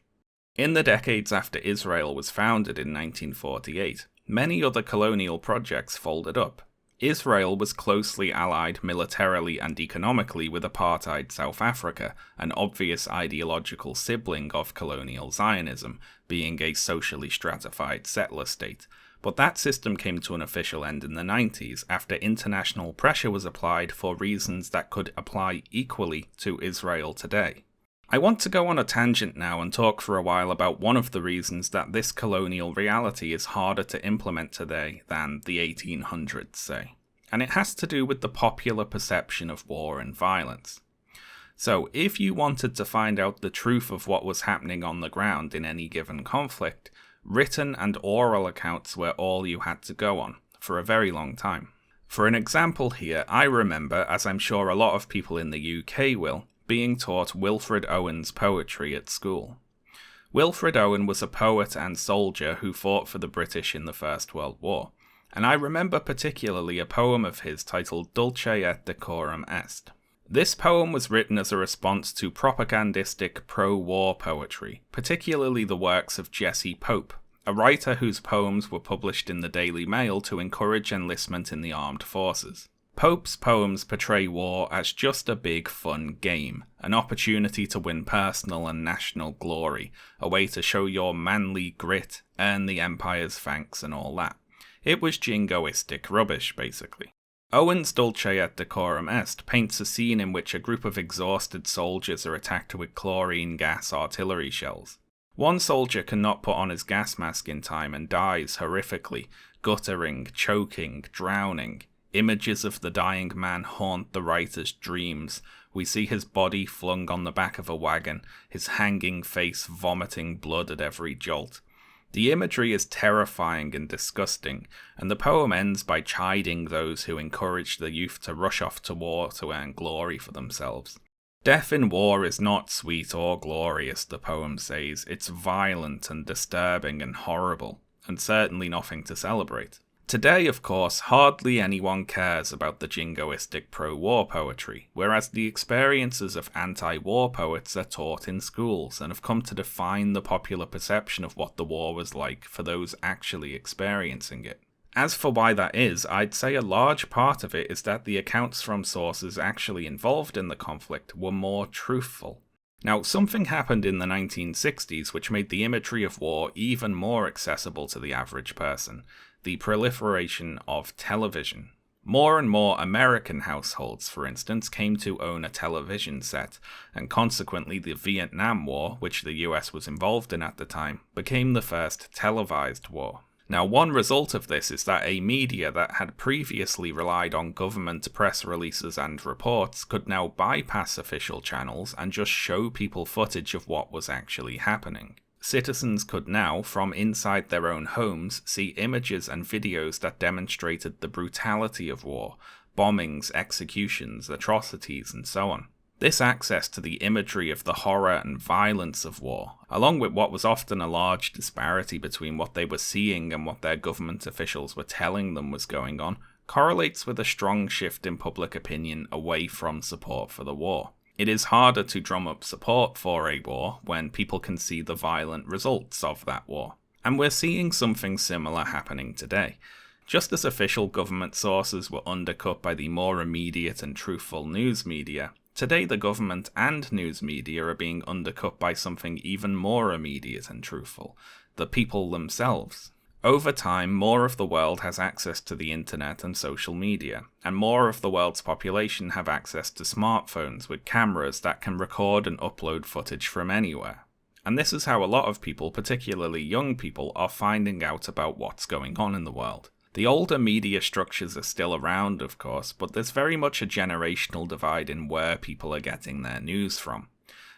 Speaker 1: In the decades after Israel was founded in 1948, many other colonial projects folded up. Israel was closely allied militarily and economically with apartheid South Africa, an obvious ideological sibling of colonial Zionism, being a socially stratified settler state. But that system came to an official end in the 90s after international pressure was applied for reasons that could apply equally to Israel today. I want to go on a tangent now and talk for a while about one of the reasons that this colonial reality is harder to implement today than the 1800s, say. And it has to do with the popular perception of war and violence. So, if you wanted to find out the truth of what was happening on the ground in any given conflict, written and oral accounts were all you had to go on, for a very long time. For an example here, I remember, as I'm sure a lot of people in the UK will, being taught Wilfred Owen's poetry at school. Wilfred Owen was a poet and soldier who fought for the British in the First World War, and I remember particularly a poem of his titled Dulce et Decorum Est. This poem was written as a response to propagandistic pro-war poetry, particularly the works of Jesse Pope, a writer whose poems were published in the Daily Mail to encourage enlistment in the armed forces. Pope's poems portray war as just a big fun game, an opportunity to win personal and national glory, a way to show your manly grit, earn the Empire's thanks and all that. It was jingoistic rubbish, basically. Owen's Dulce et Decorum Est paints a scene in which a group of exhausted soldiers are attacked with chlorine gas artillery shells. One soldier cannot put on his gas mask in time and dies horrifically, guttering, choking, drowning. Images of the dying man haunt the writer's dreams. We see his body flung on the back of a wagon, his hanging face vomiting blood at every jolt. The imagery is terrifying and disgusting, and the poem ends by chiding those who encourage the youth to rush off to war to earn glory for themselves. Death in war is not sweet or glorious, the poem says. It's violent and disturbing and horrible, and certainly nothing to celebrate. Today, of course, hardly anyone cares about the jingoistic pro-war poetry, whereas the experiences of anti-war poets are taught in schools and have come to define the popular perception of what the war was like for those actually experiencing it. As for why that is, I'd say a large part of it is that the accounts from sources actually involved in the conflict were more truthful. Now, something happened in the 1960s which made the imagery of war even more accessible to the average person: the proliferation of television. More and more American households, for instance, came to own a television set, and consequently the Vietnam War, which the US was involved in at the time, became the first televised war. Now, one result of this is that a media that had previously relied on government press releases and reports could now bypass official channels and just show people footage of what was actually happening. Citizens could now, from inside their own homes, see images and videos that demonstrated the brutality of war, bombings, executions, atrocities, and so on. This access to the imagery of the horror and violence of war, along with what was often a large disparity between what they were seeing and what their government officials were telling them was going on, correlates with a strong shift in public opinion away from support for the war. It is harder to drum up support for a war when people can see the violent results of that war. And we're seeing something similar happening today. Just as official government sources were undercut by the more immediate and truthful news media, today the government and news media are being undercut by something even more immediate and truthful: the people themselves. Over time, more of the world has access to the internet and social media, and more of the world's population have access to smartphones with cameras that can record and upload footage from anywhere. And this is how a lot of people, particularly young people, are finding out about what's going on in the world. The older media structures are still around, of course, but there's very much a generational divide in where people are getting their news from.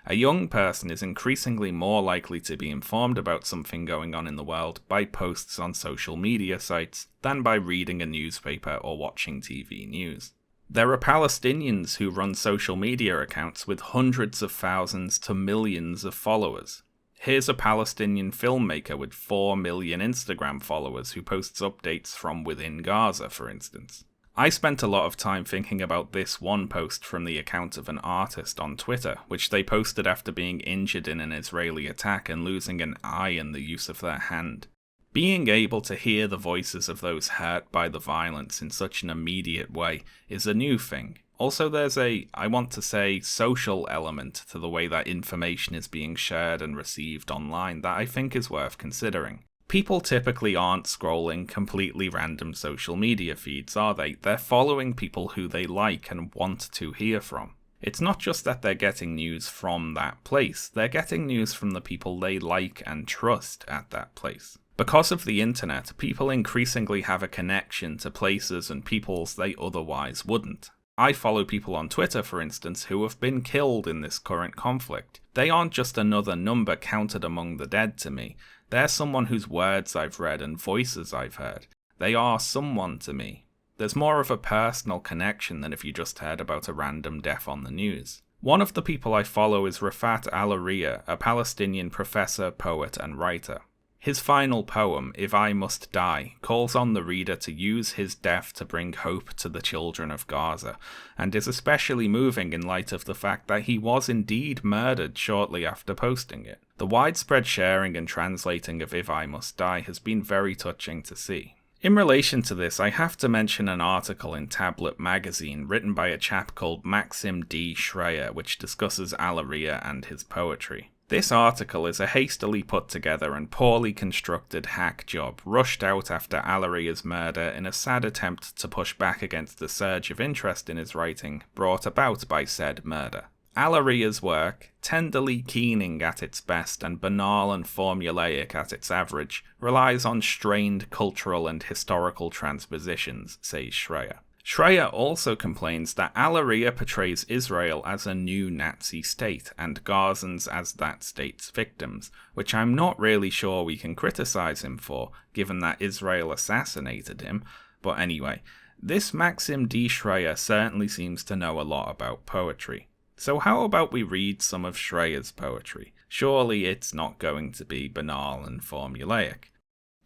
Speaker 1: A young person is increasingly more likely to be informed about something going on in the world by posts on social media sites than by reading a newspaper or watching TV news. There are Palestinians who run social media accounts with hundreds of thousands to millions of followers. Here's a Palestinian filmmaker with 4 million Instagram followers who posts updates from within Gaza, for instance. I spent a lot of time thinking about this one post from the account of an artist on Twitter, which they posted after being injured in an Israeli attack and losing an eye and the use of their hand. Being able to hear the voices of those hurt by the violence in such an immediate way is a new thing. Also, there's I want to say, social element to the way that information is being shared and received online that I think is worth considering. People typically aren't scrolling completely random social media feeds, are they? They're following people who they like and want to hear from. It's not just that they're getting news from that place, they're getting news from the people they like and trust at that place. Because of the internet, people increasingly have a connection to places and peoples they otherwise wouldn't. I follow people on Twitter, for instance, who have been killed in this current conflict. They aren't just another number counted among the dead to me. They're someone whose words I've read and voices I've heard. They are someone to me. There's more of a personal connection than if you just heard about a random death on the news. One of the people I follow is Rafat Al-Arya, a Palestinian professor, poet, and writer. His final poem, If I Must Die, calls on the reader to use his death to bring hope to the children of Gaza, and is especially moving in light of the fact that he was indeed murdered shortly after posting it. The widespread sharing and translating of If I Must Die has been very touching to see. In relation to this, I have to mention an article in Tablet magazine written by a chap called Maxim D. Schreier, which discusses Al-Arya and his poetry. This article is a hastily put together and poorly constructed hack job rushed out after Al-Arya's murder in a sad attempt to push back against the surge of interest in his writing brought about by said murder. Al-Arya's work, tenderly keening at its best and banal and formulaic at its average, relies on strained cultural and historical transpositions, says Schreier. Schreier also complains that Al-Arya portrays Israel as a new Nazi state and Gazans as that state's victims, which I'm not really sure we can criticize him for, given that Israel assassinated him, but anyway, this Maxim D. Schreier certainly seems to know a lot about poetry. So how about we read some of Schreier's poetry? Surely it's not going to be banal and formulaic.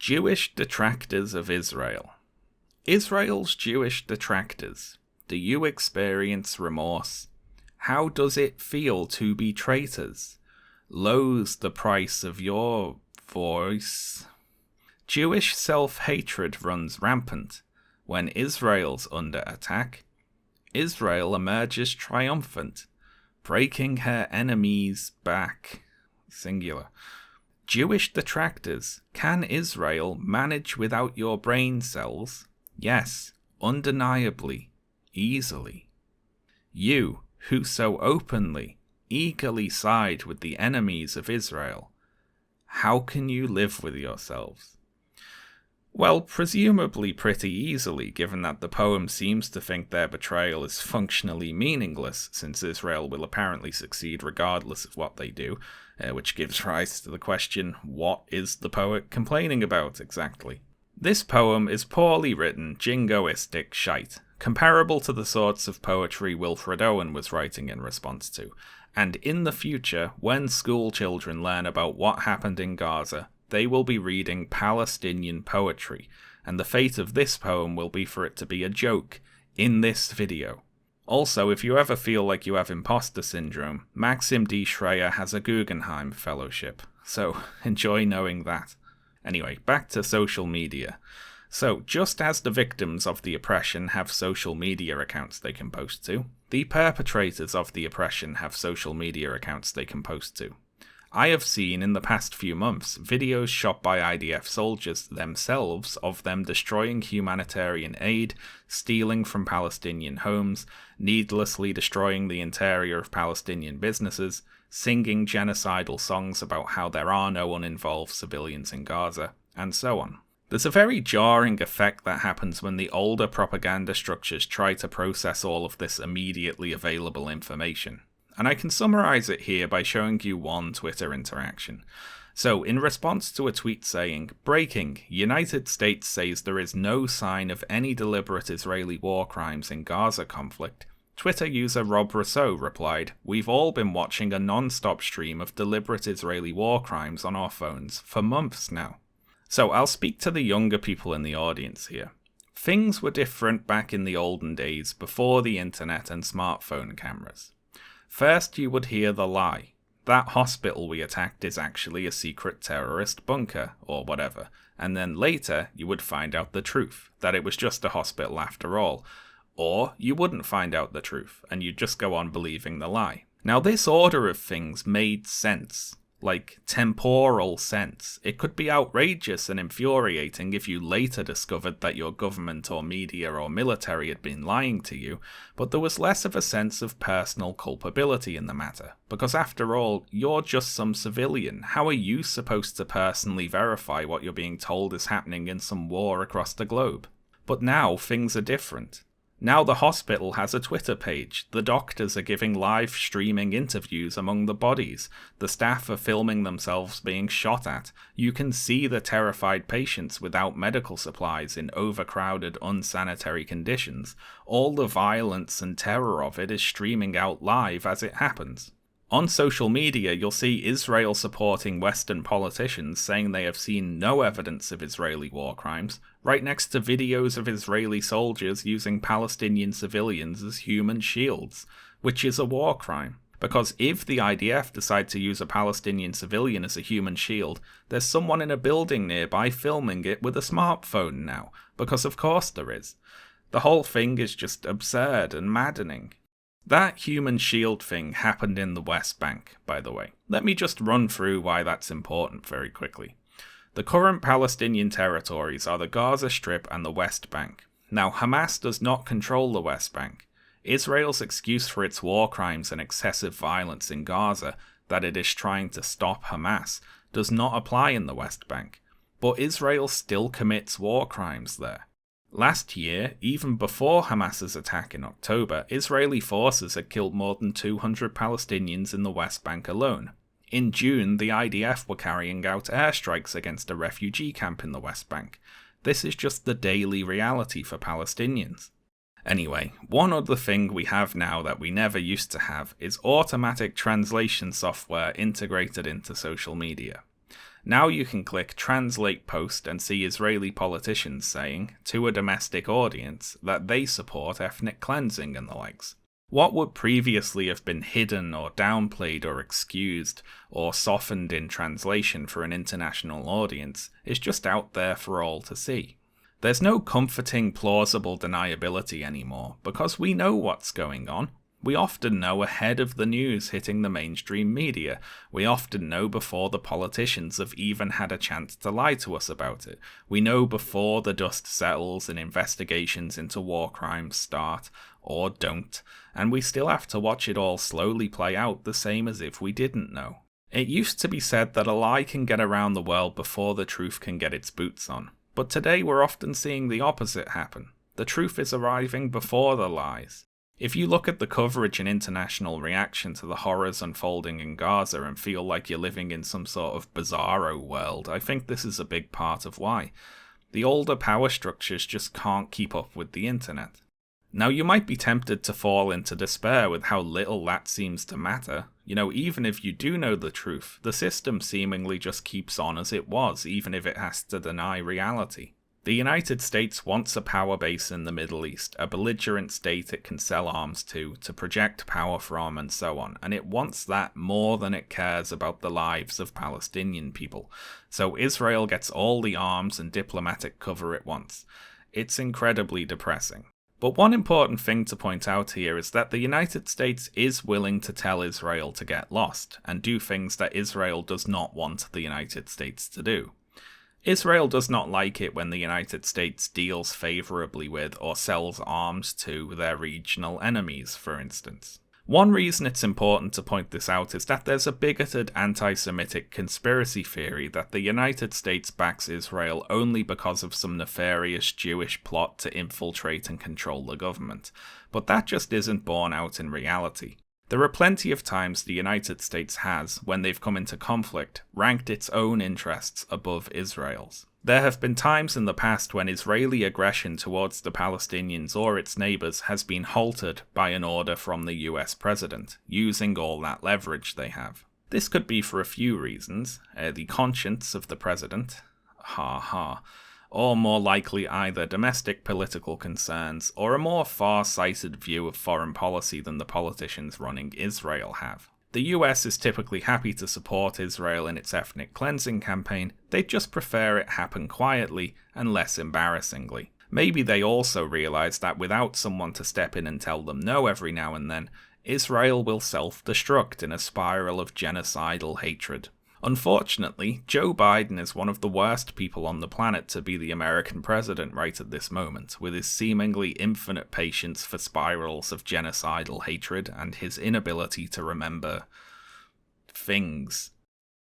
Speaker 1: Jewish detractors of Israel. Israel's Jewish detractors, do you experience remorse? How does it feel to be traitors? Loathe the price of your voice. Jewish self-hatred runs rampant. When Israel's under attack, Israel emerges triumphant. breaking her enemies' back. Singular. Jewish detractors, can Israel manage without your brain cells? Yes, undeniably, easily. You, who so openly, eagerly side with the enemies of Israel, how can you live with yourselves? Well, presumably pretty easily, given that the poem seems to think their betrayal is functionally meaningless, since Israel will apparently succeed regardless of what they do, which gives rise to the question, what is the poet complaining about exactly? This poem is poorly written, jingoistic shite, comparable to the sorts of poetry Wilfred Owen was writing in response to, and in the future, when school children learn about what happened in Gaza, they will be reading Palestinian poetry, and the fate of this poem will be for it to be a joke in this video. Also, if you ever feel like you have imposter syndrome, Maxim D. Schreier has a Guggenheim Fellowship, so enjoy knowing that. Anyway, back to social media. So, just as the victims of the oppression have social media accounts they can post to, the perpetrators of the oppression have social media accounts they can post to. I have seen in the past few months videos shot by IDF soldiers themselves of them destroying humanitarian aid, stealing from Palestinian homes, needlessly destroying the interior of Palestinian businesses, singing genocidal songs about how there are no uninvolved civilians in Gaza, and so on. There's a very jarring effect that happens when the older propaganda structures try to process all of this immediately available information. And I can summarize it here by showing you one Twitter interaction. So, in response to a tweet saying, "Breaking, United States says there is no sign of any deliberate Israeli war crimes in Gaza conflict," Twitter user Rob Rousseau replied, "We've all been watching a non-stop stream of deliberate Israeli war crimes on our phones for months now." So I'll speak to the younger people in the audience here. Things were different back in the olden days before the internet and smartphone cameras. First, you would hear the lie. That hospital we attacked is actually a secret terrorist bunker, or whatever. And then later, you would find out the truth, that it was just a hospital after all. Or you wouldn't find out the truth, and you'd just go on believing the lie. Now, this order of things made sense. Like, temporal sense. It could be outrageous and infuriating if you later discovered that your government or media or military had been lying to you, but there was less of a sense of personal culpability in the matter, because after all, you're just some civilian. How are you supposed to personally verify what you're being told is happening in some war across the globe? But now, things are different. Now the hospital has a Twitter page, the doctors are giving live streaming interviews among the bodies, the staff are filming themselves being shot at, you can see the terrified patients without medical supplies in overcrowded, unsanitary conditions. All the violence and terror of it is streaming out live as it happens. On social media, you'll see Israel supporting Western politicians saying they have seen no evidence of Israeli war crimes, right next to videos of Israeli soldiers using Palestinian civilians as human shields, which is a war crime. Because if the IDF decide to use a Palestinian civilian as a human shield, there's someone in a building nearby filming it with a smartphone now, because of course there is. The whole thing is just absurd and maddening. That human shield thing happened in the West Bank, by the way. Let me just run through why that's important very quickly. The current Palestinian territories are the Gaza Strip and the West Bank. Now, Hamas does not control the West Bank. Israel's excuse for its war crimes and excessive violence in Gaza, that it is trying to stop Hamas, does not apply in the West Bank. But Israel still commits war crimes there. Last year, even before Hamas's attack in October, Israeli forces had killed more than 200 Palestinians in the West Bank alone. In June, the IDF were carrying out airstrikes against a refugee camp in the West Bank. This is just the daily reality for Palestinians. Anyway, one other thing we have now that we never used to have is automatic translation software integrated into social media. Now you can click Translate Post and see Israeli politicians saying, to a domestic audience, that they support ethnic cleansing and the likes. What would previously have been hidden or downplayed or excused or softened in translation for an international audience is just out there for all to see. There's no comforting, plausible deniability anymore, because we know what's going on. We often know ahead of the news hitting the mainstream media. We often know before the politicians have even had a chance to lie to us about it. We know before the dust settles and investigations into war crimes start, or don't, and we still have to watch it all slowly play out the same as if we didn't know. It used to be said that a lie can get around the world before the truth can get its boots on, but today we're often seeing the opposite happen. The truth is arriving before the lies. If you look at the coverage and international reaction to the horrors unfolding in Gaza and feel like you're living in some sort of bizarro world, I think this is a big part of why. The older power structures just can't keep up with the internet. Now, you might be tempted to fall into despair with how little that seems to matter. You know, even if you do know the truth, the system seemingly just keeps on as it was, even if it has to deny reality. The United States wants a power base in the Middle East, a belligerent state it can sell arms to project power from, and so on, and it wants that more than it cares about the lives of Palestinian people. So Israel gets all the arms and diplomatic cover it wants. It's incredibly depressing. But one important thing to point out here is that the United States is willing to tell Israel to get lost, and do things that Israel does not want the United States to do. Israel does not like it when the United States deals favourably with or sells arms to their regional enemies, for instance. One reason it's important to point this out is that there's a bigoted anti-Semitic conspiracy theory that the United States backs Israel only because of some nefarious Jewish plot to infiltrate and control the government, but that just isn't borne out in reality. There are plenty of times the United States has, when they've come into conflict, ranked its own interests above Israel's. There have been times in the past when Israeli aggression towards the Palestinians or its neighbours has been halted by an order from the US president, using all that leverage they have. This could be for a few reasons: the conscience of the president, or more likely either domestic political concerns or a more far-sighted view of foreign policy than the politicians running Israel have. The US is typically happy to support Israel in its ethnic cleansing campaign, they'd just prefer it happen quietly and less embarrassingly. Maybe they also realise that without someone to step in and tell them no every now and then, Israel will self-destruct in a spiral of genocidal hatred. Unfortunately, Joe Biden is one of the worst people on the planet to be the American president right at this moment, with his seemingly infinite patience for spirals of genocidal hatred and his inability to remember things.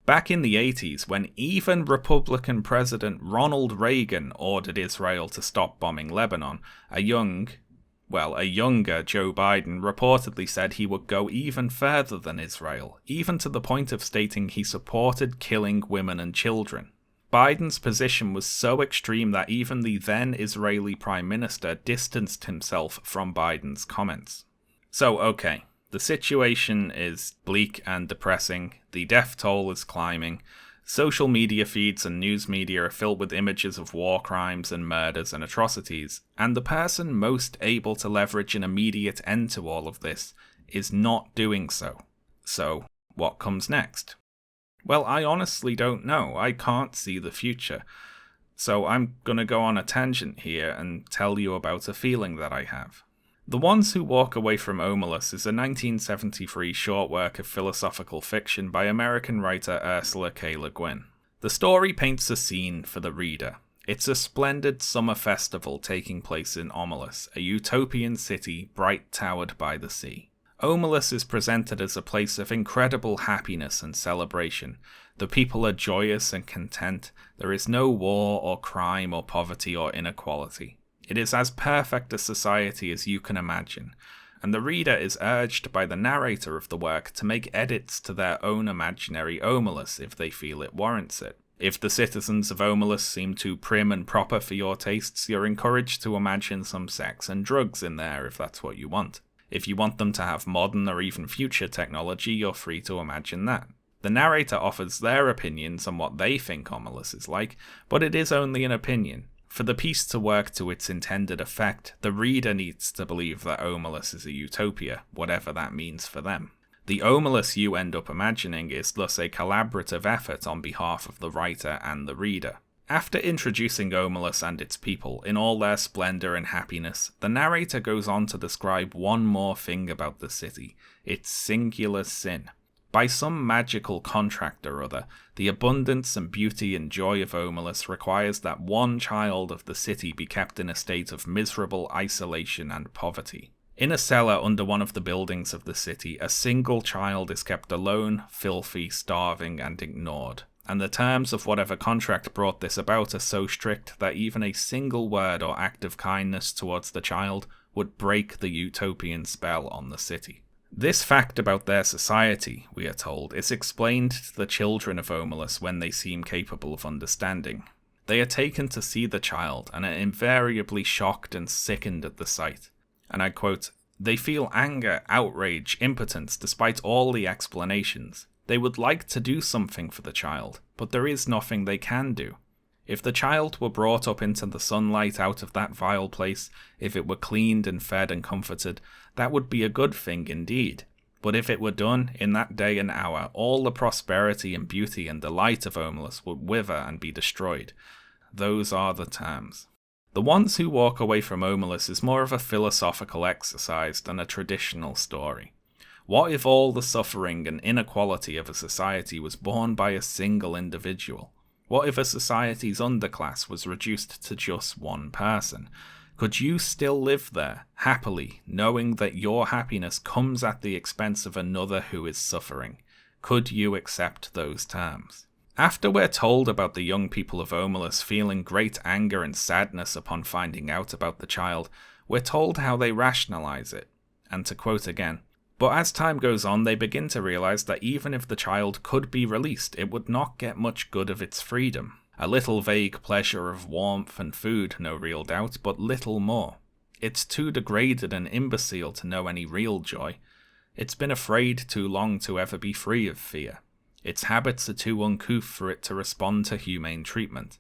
Speaker 1: Back in the 80s, when even Republican President Ronald Reagan ordered Israel to stop bombing Lebanon, a younger Joe Biden reportedly said he would go even further than Israel, even to the point of stating he supported killing women and children. Biden's position was so extreme that even the then Israeli Prime Minister distanced himself from Biden's comments. So, okay, the situation is bleak and depressing, the death toll is climbing, social media feeds and news media are filled with images of war crimes and murders and atrocities, and the person most able to leverage an immediate end to all of this is not doing so. So, what comes next? Well, I honestly don't know. I can't see the future. So I'm gonna go on a tangent here and tell you about a feeling that I have. The Ones Who Walk Away from Omelas is a 1973 short work of philosophical fiction by American writer Ursula K. Le Guin. The story paints a scene for the reader. It's a splendid summer festival taking place in Omelas, a utopian city bright-towered by the sea. Omelas is presented as a place of incredible happiness and celebration. The people are joyous and content. There is no war or crime or poverty or inequality. It is as perfect a society as you can imagine, and the reader is urged by the narrator of the work to make edits to their own imaginary Omelas if they feel it warrants it. If the citizens of Omelas seem too prim and proper for your tastes, you're encouraged to imagine some sex and drugs in there if that's what you want. If you want them to have modern or even future technology, you're free to imagine that. The narrator offers their opinions on what they think Omelas is like, but it is only an opinion. For the piece to work to its intended effect, the reader needs to believe that Omelas is a utopia, whatever that means for them. The Omelas you end up imagining is thus a collaborative effort on behalf of the writer and the reader. After introducing Omelus and its people in all their splendour and happiness, the narrator goes on to describe one more thing about the city, its singular sin. By some magical contract or other, the abundance and beauty and joy of Omelus requires that one child of the city be kept in a state of miserable isolation and poverty. In a cellar under one of the buildings of the city, a single child is kept alone, filthy, starving, and ignored. And the terms of whatever contract brought this about are so strict that even a single word or act of kindness towards the child would break the utopian spell on the city. This fact about their society, we are told, is explained to the children of Omelus when they seem capable of understanding. They are taken to see the child and are invariably shocked and sickened at the sight. And I quote, "They feel anger, outrage, impotence despite all the explanations. They would like to do something for the child, but there is nothing they can do. If the child were brought up into the sunlight out of that vile place, if it were cleaned and fed and comforted, that would be a good thing indeed. But if it were done in that day and hour, all the prosperity and beauty and delight of Omelus would wither and be destroyed. Those are the terms." The Ones Who Walk Away from Omelus is more of a philosophical exercise than a traditional story. What if all the suffering and inequality of a society was borne by a single individual? What if a society's underclass was reduced to just one person? Could you still live there, happily, knowing that your happiness comes at the expense of another who is suffering? Could you accept those terms? After we're told about the young people of Omelus feeling great anger and sadness upon finding out about the child, we're told how they rationalize it. And to quote again, "But as time goes on, they begin to realize that even if the child could be released, it would not get much good of its freedom. A little vague pleasure of warmth and food, no real doubt, but little more. It's too degraded and imbecile to know any real joy. It's been afraid too long to ever be free of fear. Its habits are too uncouth for it to respond to humane treatment.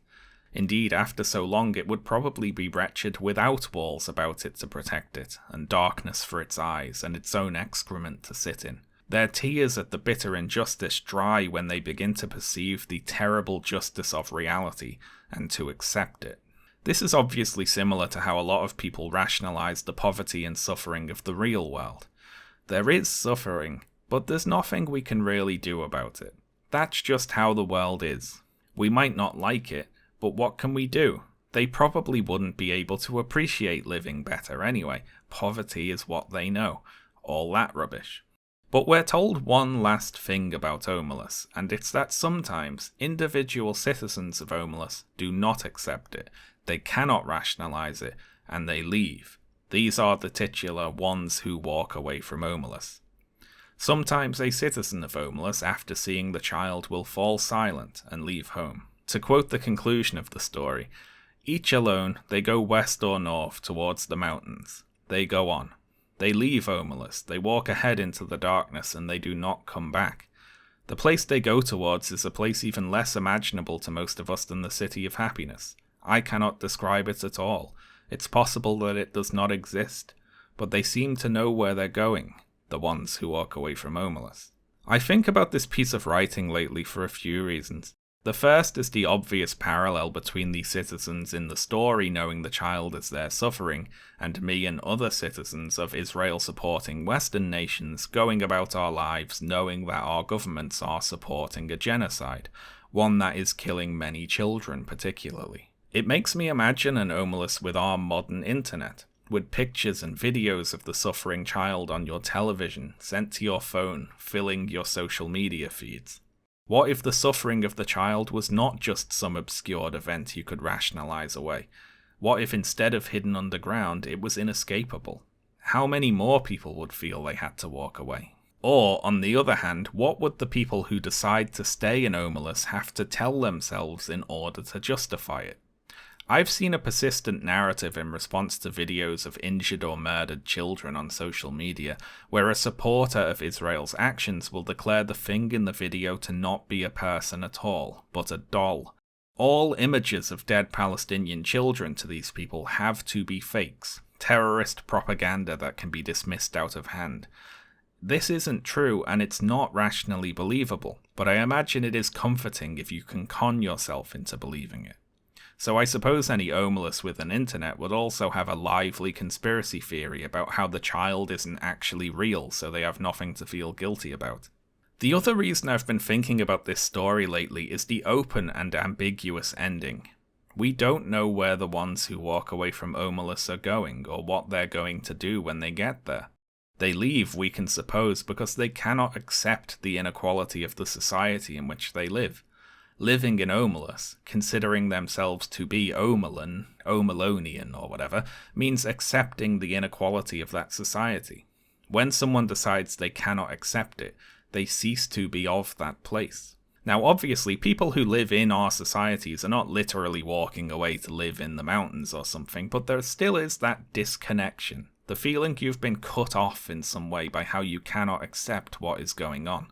Speaker 1: Indeed, after so long it would probably be wretched without walls about it to protect it, and darkness for its eyes, and its own excrement to sit in. Their tears at the bitter injustice dry when they begin to perceive the terrible justice of reality, and to accept it." This is obviously similar to how a lot of people rationalize the poverty and suffering of the real world. There is suffering, but there's nothing we can really do about it. That's just how the world is. We might not like it, but what can we do? They probably wouldn't be able to appreciate living better anyway. Poverty is what they know. All that rubbish. But we're told one last thing about Omelus, and it's that sometimes individual citizens of Omelus do not accept it, they cannot rationalize it, and they leave. These are the titular Ones Who Walk Away from Omelus. Sometimes a citizen of Omelus, after seeing the child, will fall silent and leave home. To quote the conclusion of the story, "Each alone, they go west or north towards the mountains. They go on. They leave Omelus, they walk ahead into the darkness, and they do not come back. The place they go towards is a place even less imaginable to most of us than the City of Happiness. I cannot describe it at all. It's possible that it does not exist, but they seem to know where they're going, the Ones Who Walk Away from Omelus." I think about this piece of writing lately for a few reasons. The first is the obvious parallel between the citizens in the story knowing the child is there suffering, and me and other citizens of Israel supporting Western nations going about our lives knowing that our governments are supporting a genocide, one that is killing many children particularly. It makes me imagine an Omelus with our modern internet, with pictures and videos of the suffering child on your television sent to your phone, filling your social media feeds. What if the suffering of the child was not just some obscured event you could rationalize away? What if instead of hidden underground, it was inescapable? How many more people would feel they had to walk away? Or, on the other hand, what would the people who decide to stay in Omelus have to tell themselves in order to justify it? I've seen a persistent narrative in response to videos of injured or murdered children on social media, where a supporter of Israel's actions will declare the thing in the video to not be a person at all, but a doll. All images of dead Palestinian children to these people have to be fakes, terrorist propaganda that can be dismissed out of hand. This isn't true and it's not rationally believable, but I imagine it is comforting if you can con yourself into believing it. So I suppose any homeless with an internet would also have a lively conspiracy theory about how the child isn't actually real, so they have nothing to feel guilty about. The other reason I've been thinking about this story lately is the open and ambiguous ending. We don't know where the ones who walk away from Omelas are going, or what they're going to do when they get there. They leave, we can suppose, because they cannot accept the inequality of the society in which they live. Living in Omelas, considering themselves to be Omelan, Omelonian or whatever, means accepting the inequality of that society. When someone decides they cannot accept it, they cease to be of that place. Now obviously, people who live in our societies are not literally walking away to live in the mountains or something, but there still is that disconnection. The feeling you've been cut off in some way by how you cannot accept what is going on.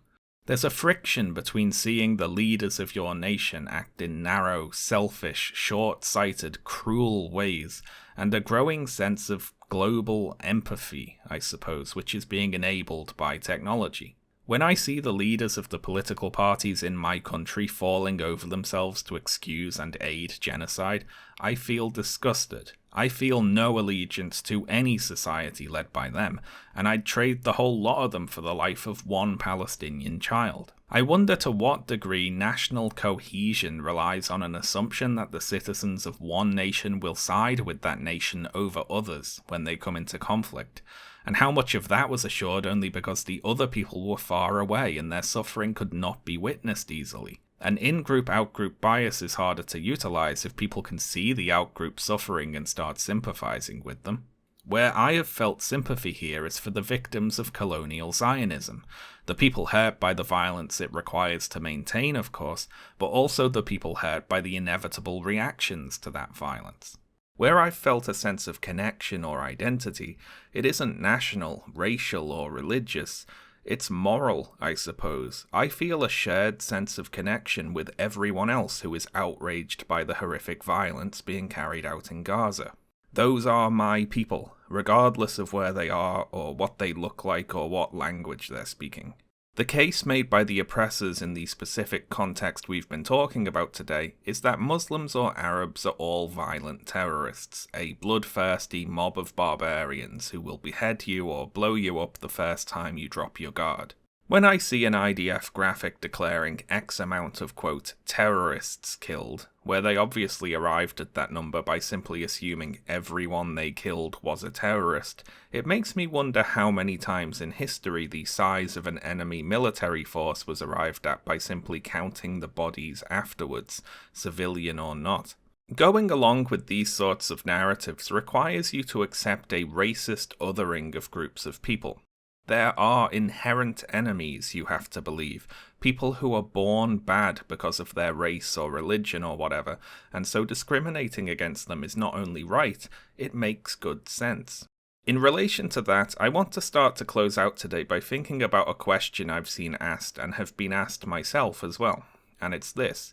Speaker 1: There's a friction between seeing the leaders of your nation act in narrow, selfish, short-sighted, cruel ways, and a growing sense of global empathy, I suppose, which is being enabled by technology. When I see the leaders of the political parties in my country falling over themselves to excuse and aid genocide, I feel disgusted. I feel no allegiance to any society led by them, and I'd trade the whole lot of them for the life of one Palestinian child. I wonder to what degree national cohesion relies on an assumption that the citizens of one nation will side with that nation over others when they come into conflict, and how much of that was assured only because the other people were far away and their suffering could not be witnessed easily. An in-group out-group bias is harder to utilize if people can see the out-group suffering and start sympathizing with them. Where I have felt sympathy here is for the victims of colonial Zionism, the people hurt by the violence it requires to maintain, of course, but also the people hurt by the inevitable reactions to that violence. Where I've felt a sense of connection or identity, it isn't national, racial, or religious. It's moral, I suppose. I feel a shared sense of connection with everyone else who is outraged by the horrific violence being carried out in Gaza. Those are my people, regardless of where they are, or what they look like, or what language they're speaking. The case made by the oppressors in the specific context we've been talking about today is that Muslims or Arabs are all violent terrorists, a bloodthirsty mob of barbarians who will behead you or blow you up the first time you drop your guard. When I see an IDF graphic declaring X amount of, quote, terrorists killed, where they obviously arrived at that number by simply assuming everyone they killed was a terrorist, it makes me wonder how many times in history the size of an enemy military force was arrived at by simply counting the bodies afterwards, civilian or not. Going along with these sorts of narratives requires you to accept a racist othering of groups of people. There are inherent enemies, you have to believe, people who are born bad because of their race or religion or whatever, and so discriminating against them is not only right, it makes good sense. In relation to that, I want to start to close out today by thinking about a question I've seen asked and have been asked myself as well, and it's this.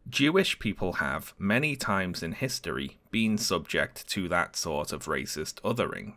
Speaker 1: Jewish people have, many times in history, been subject to that sort of racist othering.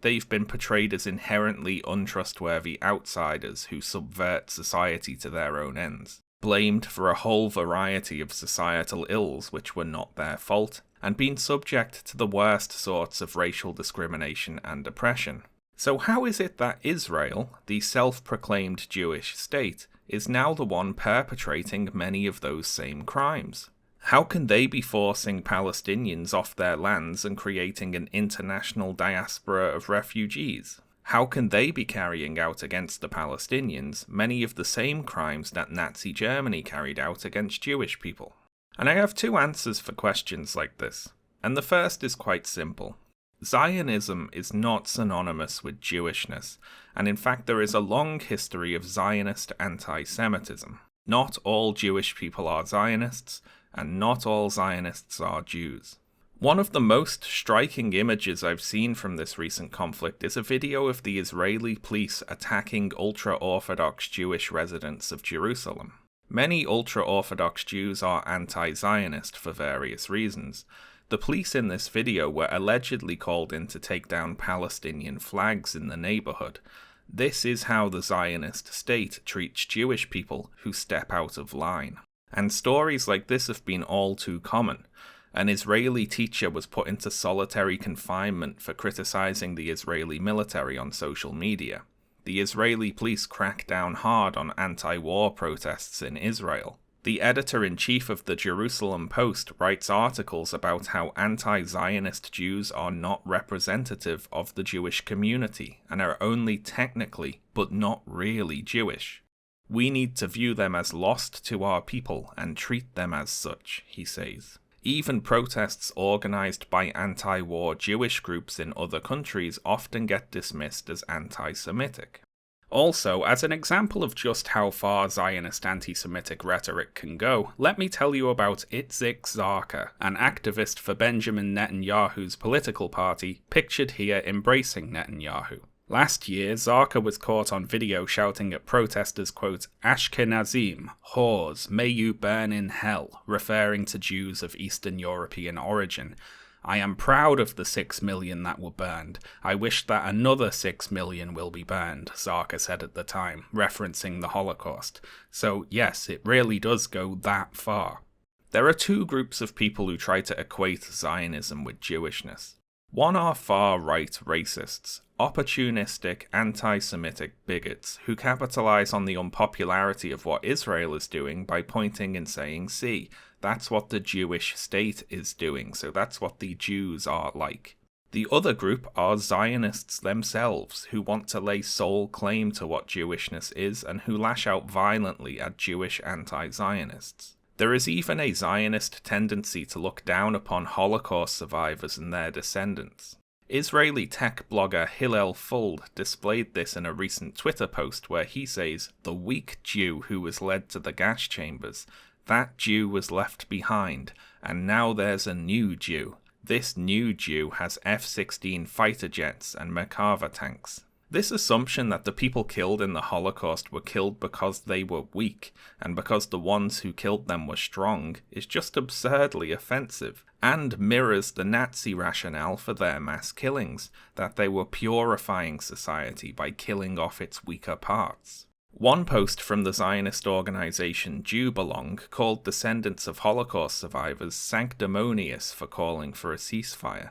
Speaker 1: They've been portrayed as inherently untrustworthy outsiders who subvert society to their own ends, blamed for a whole variety of societal ills which were not their fault, and been subject to the worst sorts of racial discrimination and oppression. So how is it that Israel, the self-proclaimed Jewish state, is now the one perpetrating many of those same crimes? How can they be forcing Palestinians off their lands and creating an international diaspora of refugees? How can they be carrying out against the Palestinians many of the same crimes that Nazi Germany carried out against Jewish people? And I have two answers for questions like this, and the first is quite simple. Zionism is not synonymous with Jewishness, and in fact there is a long history of Zionist anti-Semitism. Not all Jewish people are Zionists, and not all Zionists are Jews. One of the most striking images I've seen from this recent conflict is a video of the Israeli police attacking ultra-Orthodox Jewish residents of Jerusalem. Many ultra-Orthodox Jews are anti-Zionist for various reasons. The police in this video were allegedly called in to take down Palestinian flags in the neighborhood. This is how the Zionist state treats Jewish people who step out of line. And stories like this have been all too common. An Israeli teacher was put into solitary confinement for criticizing the Israeli military on social media. The Israeli police cracked down hard on anti-war protests in Israel. The editor-in-chief of the Jerusalem Post writes articles about how anti-Zionist Jews are not representative of the Jewish community and are only technically, but not really Jewish. We need to view them as lost to our people and treat them as such, he says. Even protests organized by anti-war Jewish groups in other countries often get dismissed as anti-Semitic. Also, as an example of just how far Zionist anti-Semitic rhetoric can go, let me tell you about Itzik Zarka, an activist for Benjamin Netanyahu's political party, pictured here embracing Netanyahu. Last year, Zarka was caught on video shouting at protesters, quote, "Ashkenazim, whores, may you burn in hell," referring to Jews of Eastern European origin. "I am proud of the 6 million that were burned. I wish that another 6 million will be burned," Zarka said at the time, referencing the Holocaust. So yes, it really does go that far. There are two groups of people who try to equate Zionism with Jewishness. One are far-right racists, opportunistic anti-Semitic bigots who capitalize on the unpopularity of what Israel is doing by pointing and saying, "See, that's what the Jewish state is doing, so that's what the Jews are like." The other group are Zionists themselves, who want to lay sole claim to what Jewishness is and who lash out violently at Jewish anti-Zionists. There is even a Zionist tendency to look down upon Holocaust survivors and their descendants. Israeli tech blogger Hillel Fuld displayed this in a recent Twitter post where he says, "The weak Jew who was led to the gas chambers, that Jew was left behind, and now there's a new Jew. This new Jew has F-16 fighter jets and Merkava tanks." This assumption that the people killed in the Holocaust were killed because they were weak, and because the ones who killed them were strong, is just absurdly offensive, and mirrors the Nazi rationale for their mass killings, that they were purifying society by killing off its weaker parts. One post from the Zionist organization Jewbelong called descendants of Holocaust survivors sanctimonious for calling for a ceasefire.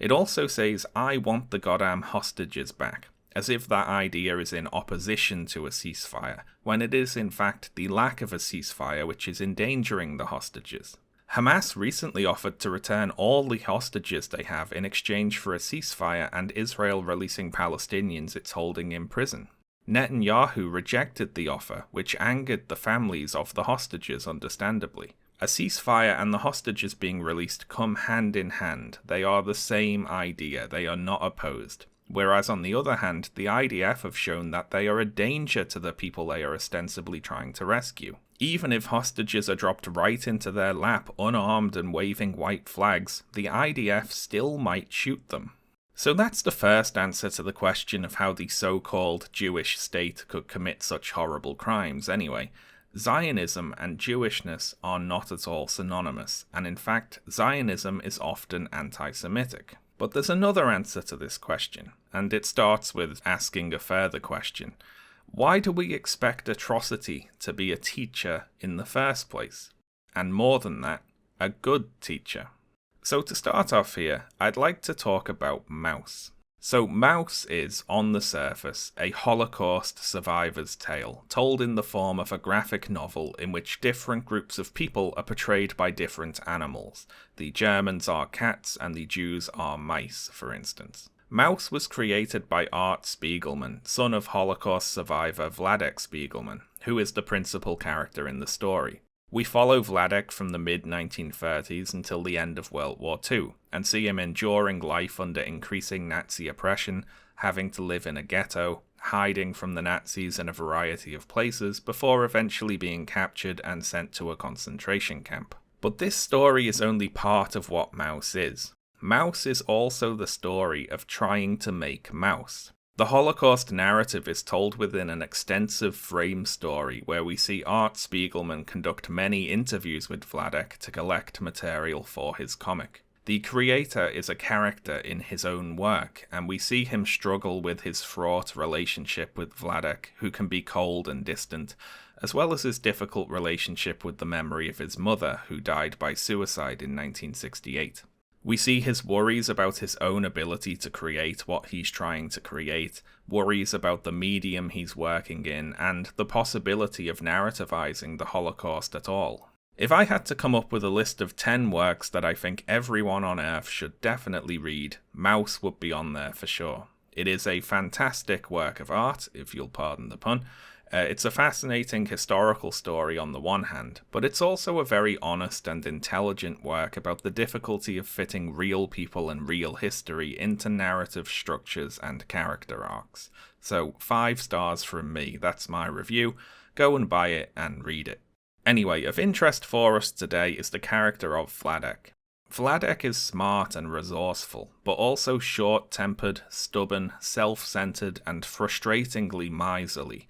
Speaker 1: It also says, "I want the goddamn hostages back," as if that idea is in opposition to a ceasefire, when it is in fact the lack of a ceasefire which is endangering the hostages. Hamas recently offered to return all the hostages they have in exchange for a ceasefire and Israel releasing Palestinians it's holding in prison. Netanyahu rejected the offer, which angered the families of the hostages understandably. A ceasefire and the hostages being released come hand in hand. They are the same idea, they are not opposed. Whereas on the other hand, the IDF have shown that they are a danger to the people they are ostensibly trying to rescue. Even if hostages are dropped right into their lap unarmed and waving white flags, the IDF still might shoot them. So that's the first answer to the question of how the so-called Jewish state could commit such horrible crimes anyway. Zionism and Jewishness are not at all synonymous, and in fact, Zionism is often anti-Semitic. But there's another answer to this question, and it starts with asking a further question. Why do we expect atrocity to be a teacher in the first place? And more than that, a good teacher. So to start off here, I'd like to talk about Maus. So Maus is, on the surface, a Holocaust survivor's tale, told in the form of a graphic novel in which different groups of people are portrayed by different animals. The Germans are cats and the Jews are mice, for instance. Maus was created by Art Spiegelman, son of Holocaust survivor Vladek Spiegelman, who is the principal character in the story. We follow Vladek from the mid-1930s until the end of World War II, and see him enduring life under increasing Nazi oppression, having to live in a ghetto, hiding from the Nazis in a variety of places, before eventually being captured and sent to a concentration camp. But this story is only part of what Maus is. Maus is also the story of trying to make Maus. The Holocaust narrative is told within an extensive frame story where we see Art Spiegelman conduct many interviews with Vladek to collect material for his comic. The creator is a character in his own work, and we see him struggle with his fraught relationship with Vladek, who can be cold and distant, as well as his difficult relationship with the memory of his mother, who died by suicide in 1968. We see his worries about his own ability to create what he's trying to create, worries about the medium he's working in, and the possibility of narrativizing the Holocaust at all. If I had to come up with a list of 10 works that I think everyone on Earth should definitely read, Maus would be on there for sure. It is a fantastic work of art, if you'll pardon the pun. It's a fascinating historical story on the one hand, but it's also a very honest and intelligent work about the difficulty of fitting real people and real history into narrative structures and character arcs. So 5 stars from me, that's my review. Go and buy it and read it. Anyway, of interest for us today is the character of Vladek. Vladek is smart and resourceful, but also short-tempered, stubborn, self-centered, and frustratingly miserly.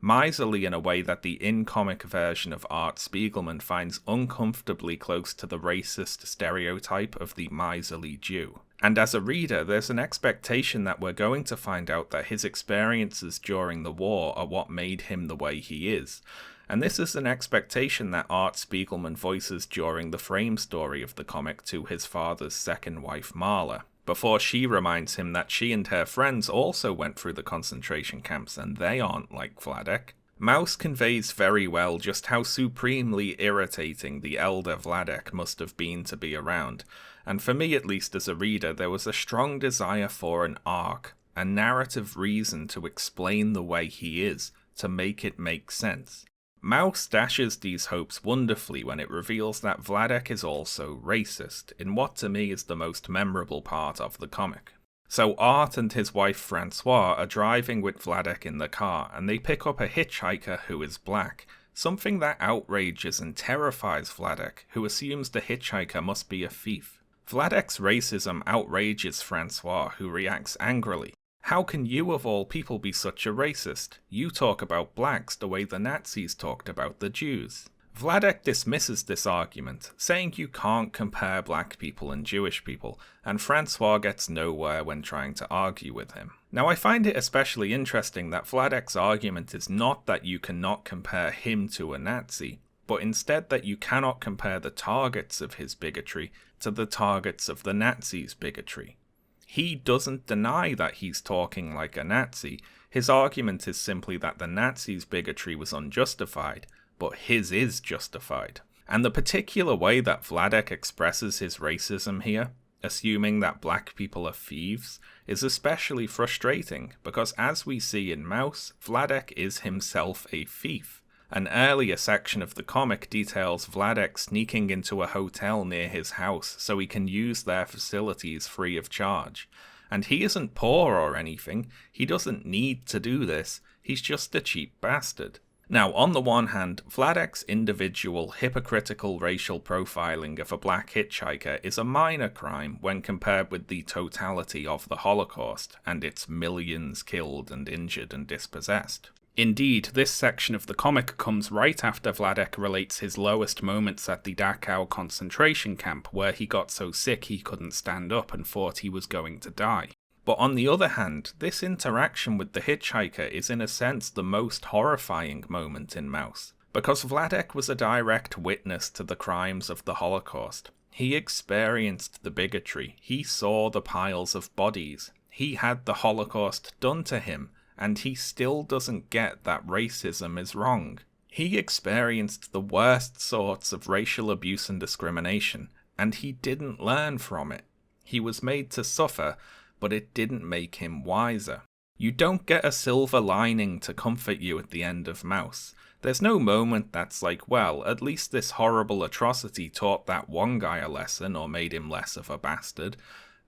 Speaker 1: Miserly in a way that the in-comic version of Art Spiegelman finds uncomfortably close to the racist stereotype of the miserly Jew. And as a reader, there's an expectation that we're going to find out that his experiences during the war are what made him the way he is. And this is an expectation that Art Spiegelman voices during the frame story of the comic to his father's second wife Marla, before she reminds him that she and her friends also went through the concentration camps and they aren't like Vladek. Maus conveys very well just how supremely irritating the elder Vladek must have been to be around, and for me at least as a reader there was a strong desire for an arc, a narrative reason to explain the way he is, to make it make sense. Maus dashes these hopes wonderfully when it reveals that Vladek is also racist, in what to me is the most memorable part of the comic. So Art and his wife Francois are driving with Vladek in the car, and they pick up a hitchhiker who is black, something that outrages and terrifies Vladek, who assumes the hitchhiker must be a thief. Vladek's racism outrages Francois, who reacts angrily. How can you of all people be such a racist? You talk about blacks the way the Nazis talked about the Jews. Vladek dismisses this argument, saying you can't compare black people and Jewish people, and Francois gets nowhere when trying to argue with him. Now I find it especially interesting that Vladek's argument is not that you cannot compare him to a Nazi, but instead that you cannot compare the targets of his bigotry to the targets of the Nazis' bigotry. He doesn't deny that he's talking like a Nazi. His argument is simply that the Nazis' bigotry was unjustified, but his is justified. And the particular way that Vladek expresses his racism here, assuming that black people are thieves, is especially frustrating because as we see in Maus, Vladek is himself a thief. An earlier section of the comic details Vladek sneaking into a hotel near his house so he can use their facilities free of charge. And he isn't poor or anything, he doesn't need to do this, he's just a cheap bastard. Now, on the one hand, Vladek's individual, hypocritical racial profiling of a black hitchhiker is a minor crime when compared with the totality of the Holocaust, and its millions killed and injured and dispossessed. Indeed, this section of the comic comes right after Vladek relates his lowest moments at the Dachau concentration camp, where he got so sick he couldn't stand up and thought he was going to die. But on the other hand, this interaction with the hitchhiker is in a sense the most horrifying moment in Maus, because Vladek was a direct witness to the crimes of the Holocaust. He experienced the bigotry, he saw the piles of bodies, he had the Holocaust done to him, and he still doesn't get that racism is wrong. He experienced the worst sorts of racial abuse and discrimination, and he didn't learn from it. He was made to suffer, but it didn't make him wiser. You don't get a silver lining to comfort you at the end of Maus. There's no moment that's like, well, at least this horrible atrocity taught that one guy a lesson or made him less of a bastard.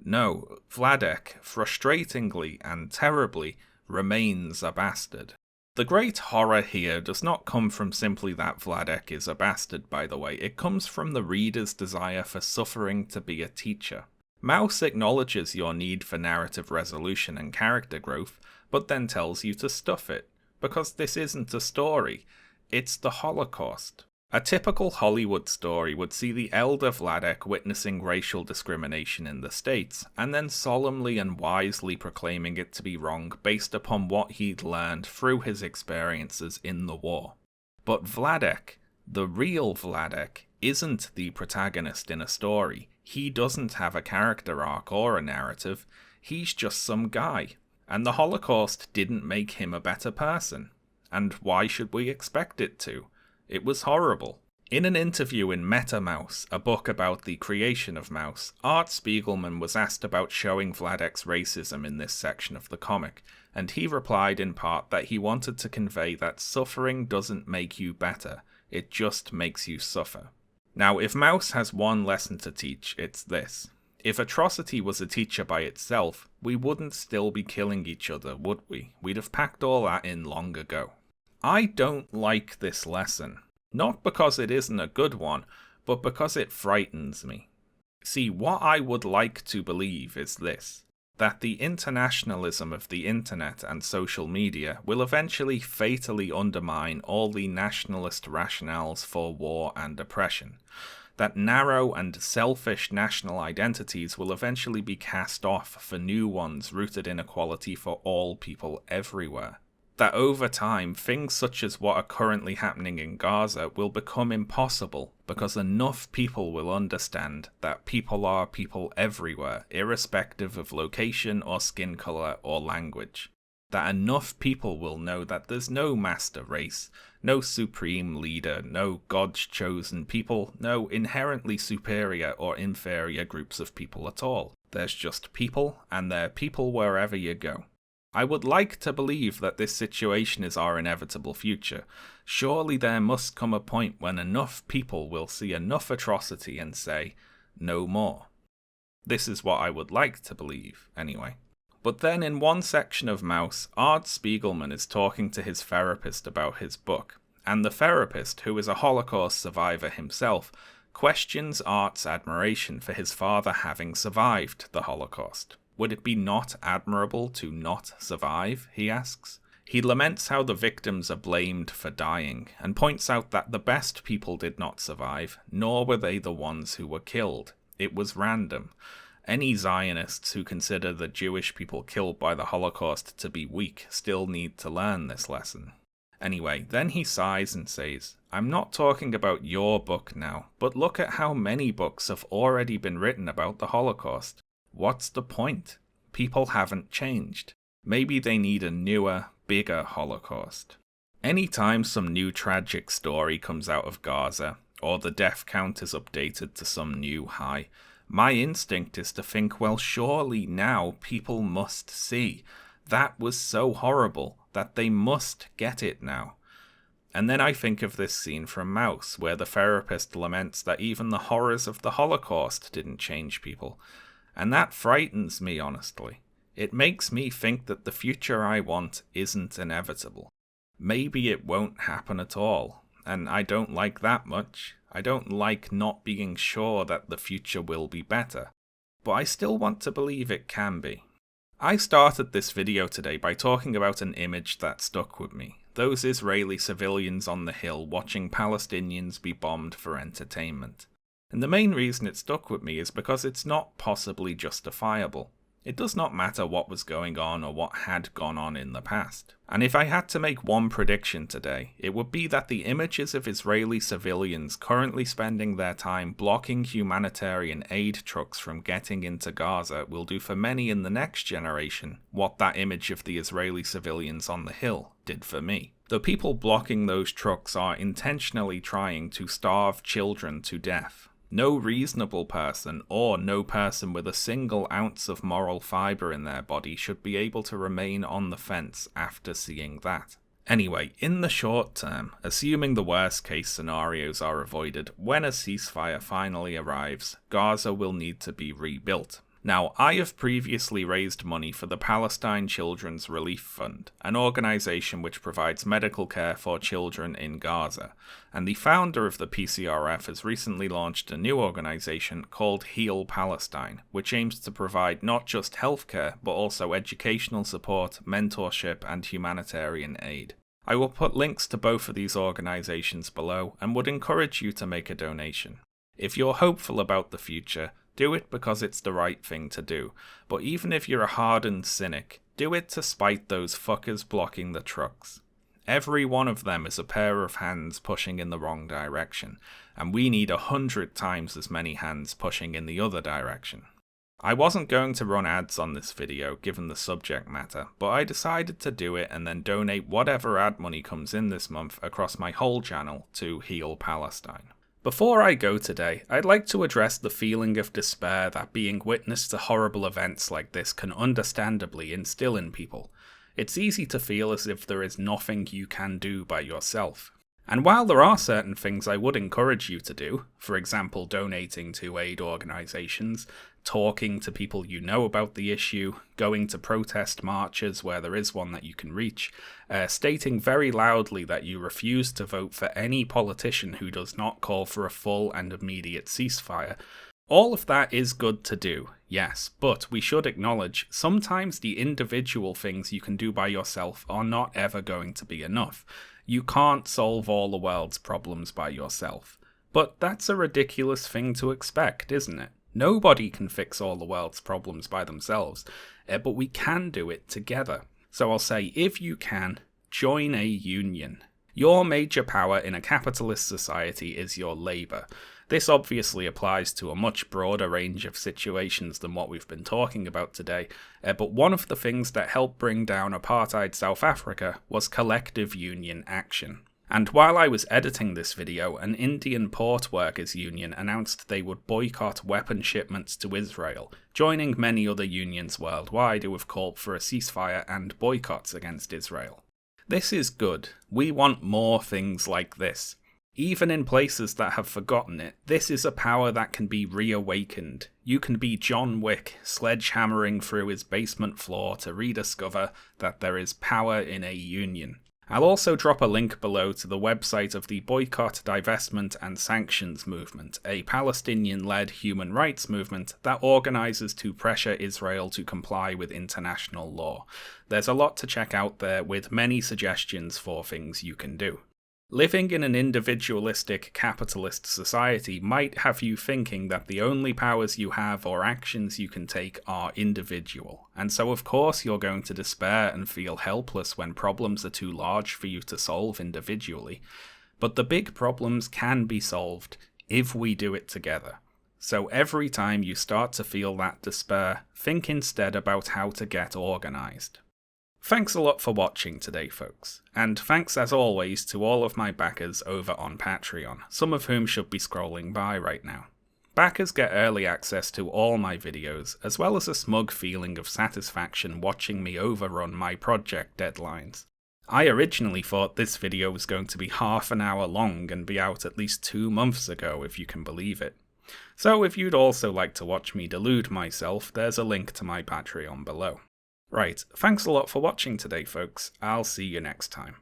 Speaker 1: No, Vladek, frustratingly and terribly, remains a bastard. The great horror here does not come from simply that Vladek is a bastard, by the way. It comes from the reader's desire for suffering to be a teacher. Maus acknowledges your need for narrative resolution and character growth, but then tells you to stuff it, because this isn't a story, it's the Holocaust. A typical Hollywood story would see the elder Vladek witnessing racial discrimination in the States, and then solemnly and wisely proclaiming it to be wrong based upon what he'd learned through his experiences in the war. But Vladek, the real Vladek, isn't the protagonist in a story. He doesn't have a character arc or a narrative. He's just some guy. And the Holocaust didn't make him a better person. And why should we expect it to? It was horrible. In an interview in MetaMouse, a book about the creation of Mouse, Art Spiegelman was asked about showing Vladek's racism in this section of the comic, and he replied in part that he wanted to convey that suffering doesn't make you better, it just makes you suffer. Now, if Mouse has one lesson to teach, it's this. If atrocity was a teacher by itself, we wouldn't still be killing each other, would we? We'd have packed all that in long ago. I don't like this lesson. Not because it isn't a good one, but because it frightens me. See, what I would like to believe is this, that the internationalism of the internet and social media will eventually fatally undermine all the nationalist rationales for war and oppression. That narrow and selfish national identities will eventually be cast off for new ones rooted in equality for all people everywhere. That over time, things such as what are currently happening in Gaza will become impossible because enough people will understand that people are people everywhere, irrespective of location or skin colour or language. That enough people will know that there's no master race, no supreme leader, no God's chosen people, no inherently superior or inferior groups of people at all. There's just people, and they're people wherever you go. I would like to believe that this situation is our inevitable future. Surely there must come a point when enough people will see enough atrocity and say, no more. This is what I would like to believe, anyway. But then in one section of Mouse, Art Spiegelman is talking to his therapist about his book, and the therapist, who is a Holocaust survivor himself, questions Art's admiration for his father having survived the Holocaust. Would it be not admirable to not survive, he asks. He laments how the victims are blamed for dying, and points out that the best people did not survive, nor were they the ones who were killed. It was random. Any Zionists who consider the Jewish people killed by the Holocaust to be weak still need to learn this lesson. Anyway, then he sighs and says, I'm not talking about your book now, but look at how many books have already been written about the Holocaust. What's the point? People haven't changed. Maybe they need a newer, bigger Holocaust. Anytime some new tragic story comes out of Gaza, or the death count is updated to some new high, my instinct is to think, well, surely now people must see. That was so horrible that they must get it now. And then I think of this scene from Mouse, where the therapist laments that even the horrors of the Holocaust didn't change people. And that frightens me, honestly. It makes me think that the future I want isn't inevitable. Maybe it won't happen at all, and I don't like that much. I don't like not being sure that the future will be better, but I still want to believe it can be. I started this video today by talking about an image that stuck with me. Those Israeli civilians on the hill watching Palestinians be bombed for entertainment. And the main reason it stuck with me is because it's not possibly justifiable. It does not matter what was going on or what had gone on in the past. And if I had to make one prediction today, it would be that the images of Israeli civilians currently spending their time blocking humanitarian aid trucks from getting into Gaza will do for many in the next generation what that image of the Israeli civilians on the hill did for me. The people blocking those trucks are intentionally trying to starve children to death. No reasonable person, or no person with a single ounce of moral fibre in their body, should be able to remain on the fence after seeing that. Anyway, in the short term, assuming the worst case scenarios are avoided, when a ceasefire finally arrives, Gaza will need to be rebuilt. Now, I have previously raised money for the Palestine Children's Relief Fund, an organisation which provides medical care for children in Gaza, and the founder of the PCRF has recently launched a new organisation called Heal Palestine, which aims to provide not just healthcare, but also educational support, mentorship, and humanitarian aid. I will put links to both of these organisations below, and would encourage you to make a donation. If you're hopeful about the future, do it because it's the right thing to do, but even if you're a hardened cynic, do it to spite those fuckers blocking the trucks. Every one of them is a pair of hands pushing in the wrong direction, and we need 100 times as many hands pushing in the other direction. I wasn't going to run ads on this video given the subject matter, but I decided to do it and then donate whatever ad money comes in this month across my whole channel to Heal Palestine. Before I go today, I'd like to address the feeling of despair that being witness to horrible events like this can understandably instill in people. It's easy to feel as if there is nothing you can do by yourself. And while there are certain things I would encourage you to do, for example donating to aid organisations, talking to people you know about the issue, going to protest marches where there is one that you can reach, stating very loudly that you refuse to vote for any politician who does not call for a full and immediate ceasefire, all of that is good to do, yes, but we should acknowledge sometimes the individual things you can do by yourself are not ever going to be enough. You can't solve all the world's problems by yourself. But that's a ridiculous thing to expect, isn't it? Nobody can fix all the world's problems by themselves, but we can do it together. So I'll say, if you can, join a union. Your major power in a capitalist society is your labour. This obviously applies to a much broader range of situations than what we've been talking about today, but one of the things that helped bring down apartheid South Africa was collective union action. And while I was editing this video, an Indian port workers union announced they would boycott weapon shipments to Israel, joining many other unions worldwide who have called for a ceasefire and boycotts against Israel. This is good. We want more things like this. Even in places that have forgotten it, this is a power that can be reawakened. You can be John Wick, sledgehammering through his basement floor to rediscover that there is power in a union. I'll also drop a link below to the website of the Boycott, Divestment and Sanctions Movement, a Palestinian-led human rights movement that organises to pressure Israel to comply with international law. There's a lot to check out there with many suggestions for things you can do. Living in an individualistic capitalist society might have you thinking that the only powers you have or actions you can take are individual, and so of course you're going to despair and feel helpless when problems are too large for you to solve individually. But the big problems can be solved if we do it together. So every time you start to feel that despair, think instead about how to get organised. Thanks a lot for watching today, folks, and thanks as always to all of my backers over on Patreon, some of whom should be scrolling by right now. Backers get early access to all my videos, as well as a smug feeling of satisfaction watching me overrun my project deadlines. I originally thought this video was going to be half an hour long and be out at least 2 months ago, if you can believe it. So if you'd also like to watch me delude myself, there's a link to my Patreon below. Right, thanks a lot for watching today, folks. I'll see you next time.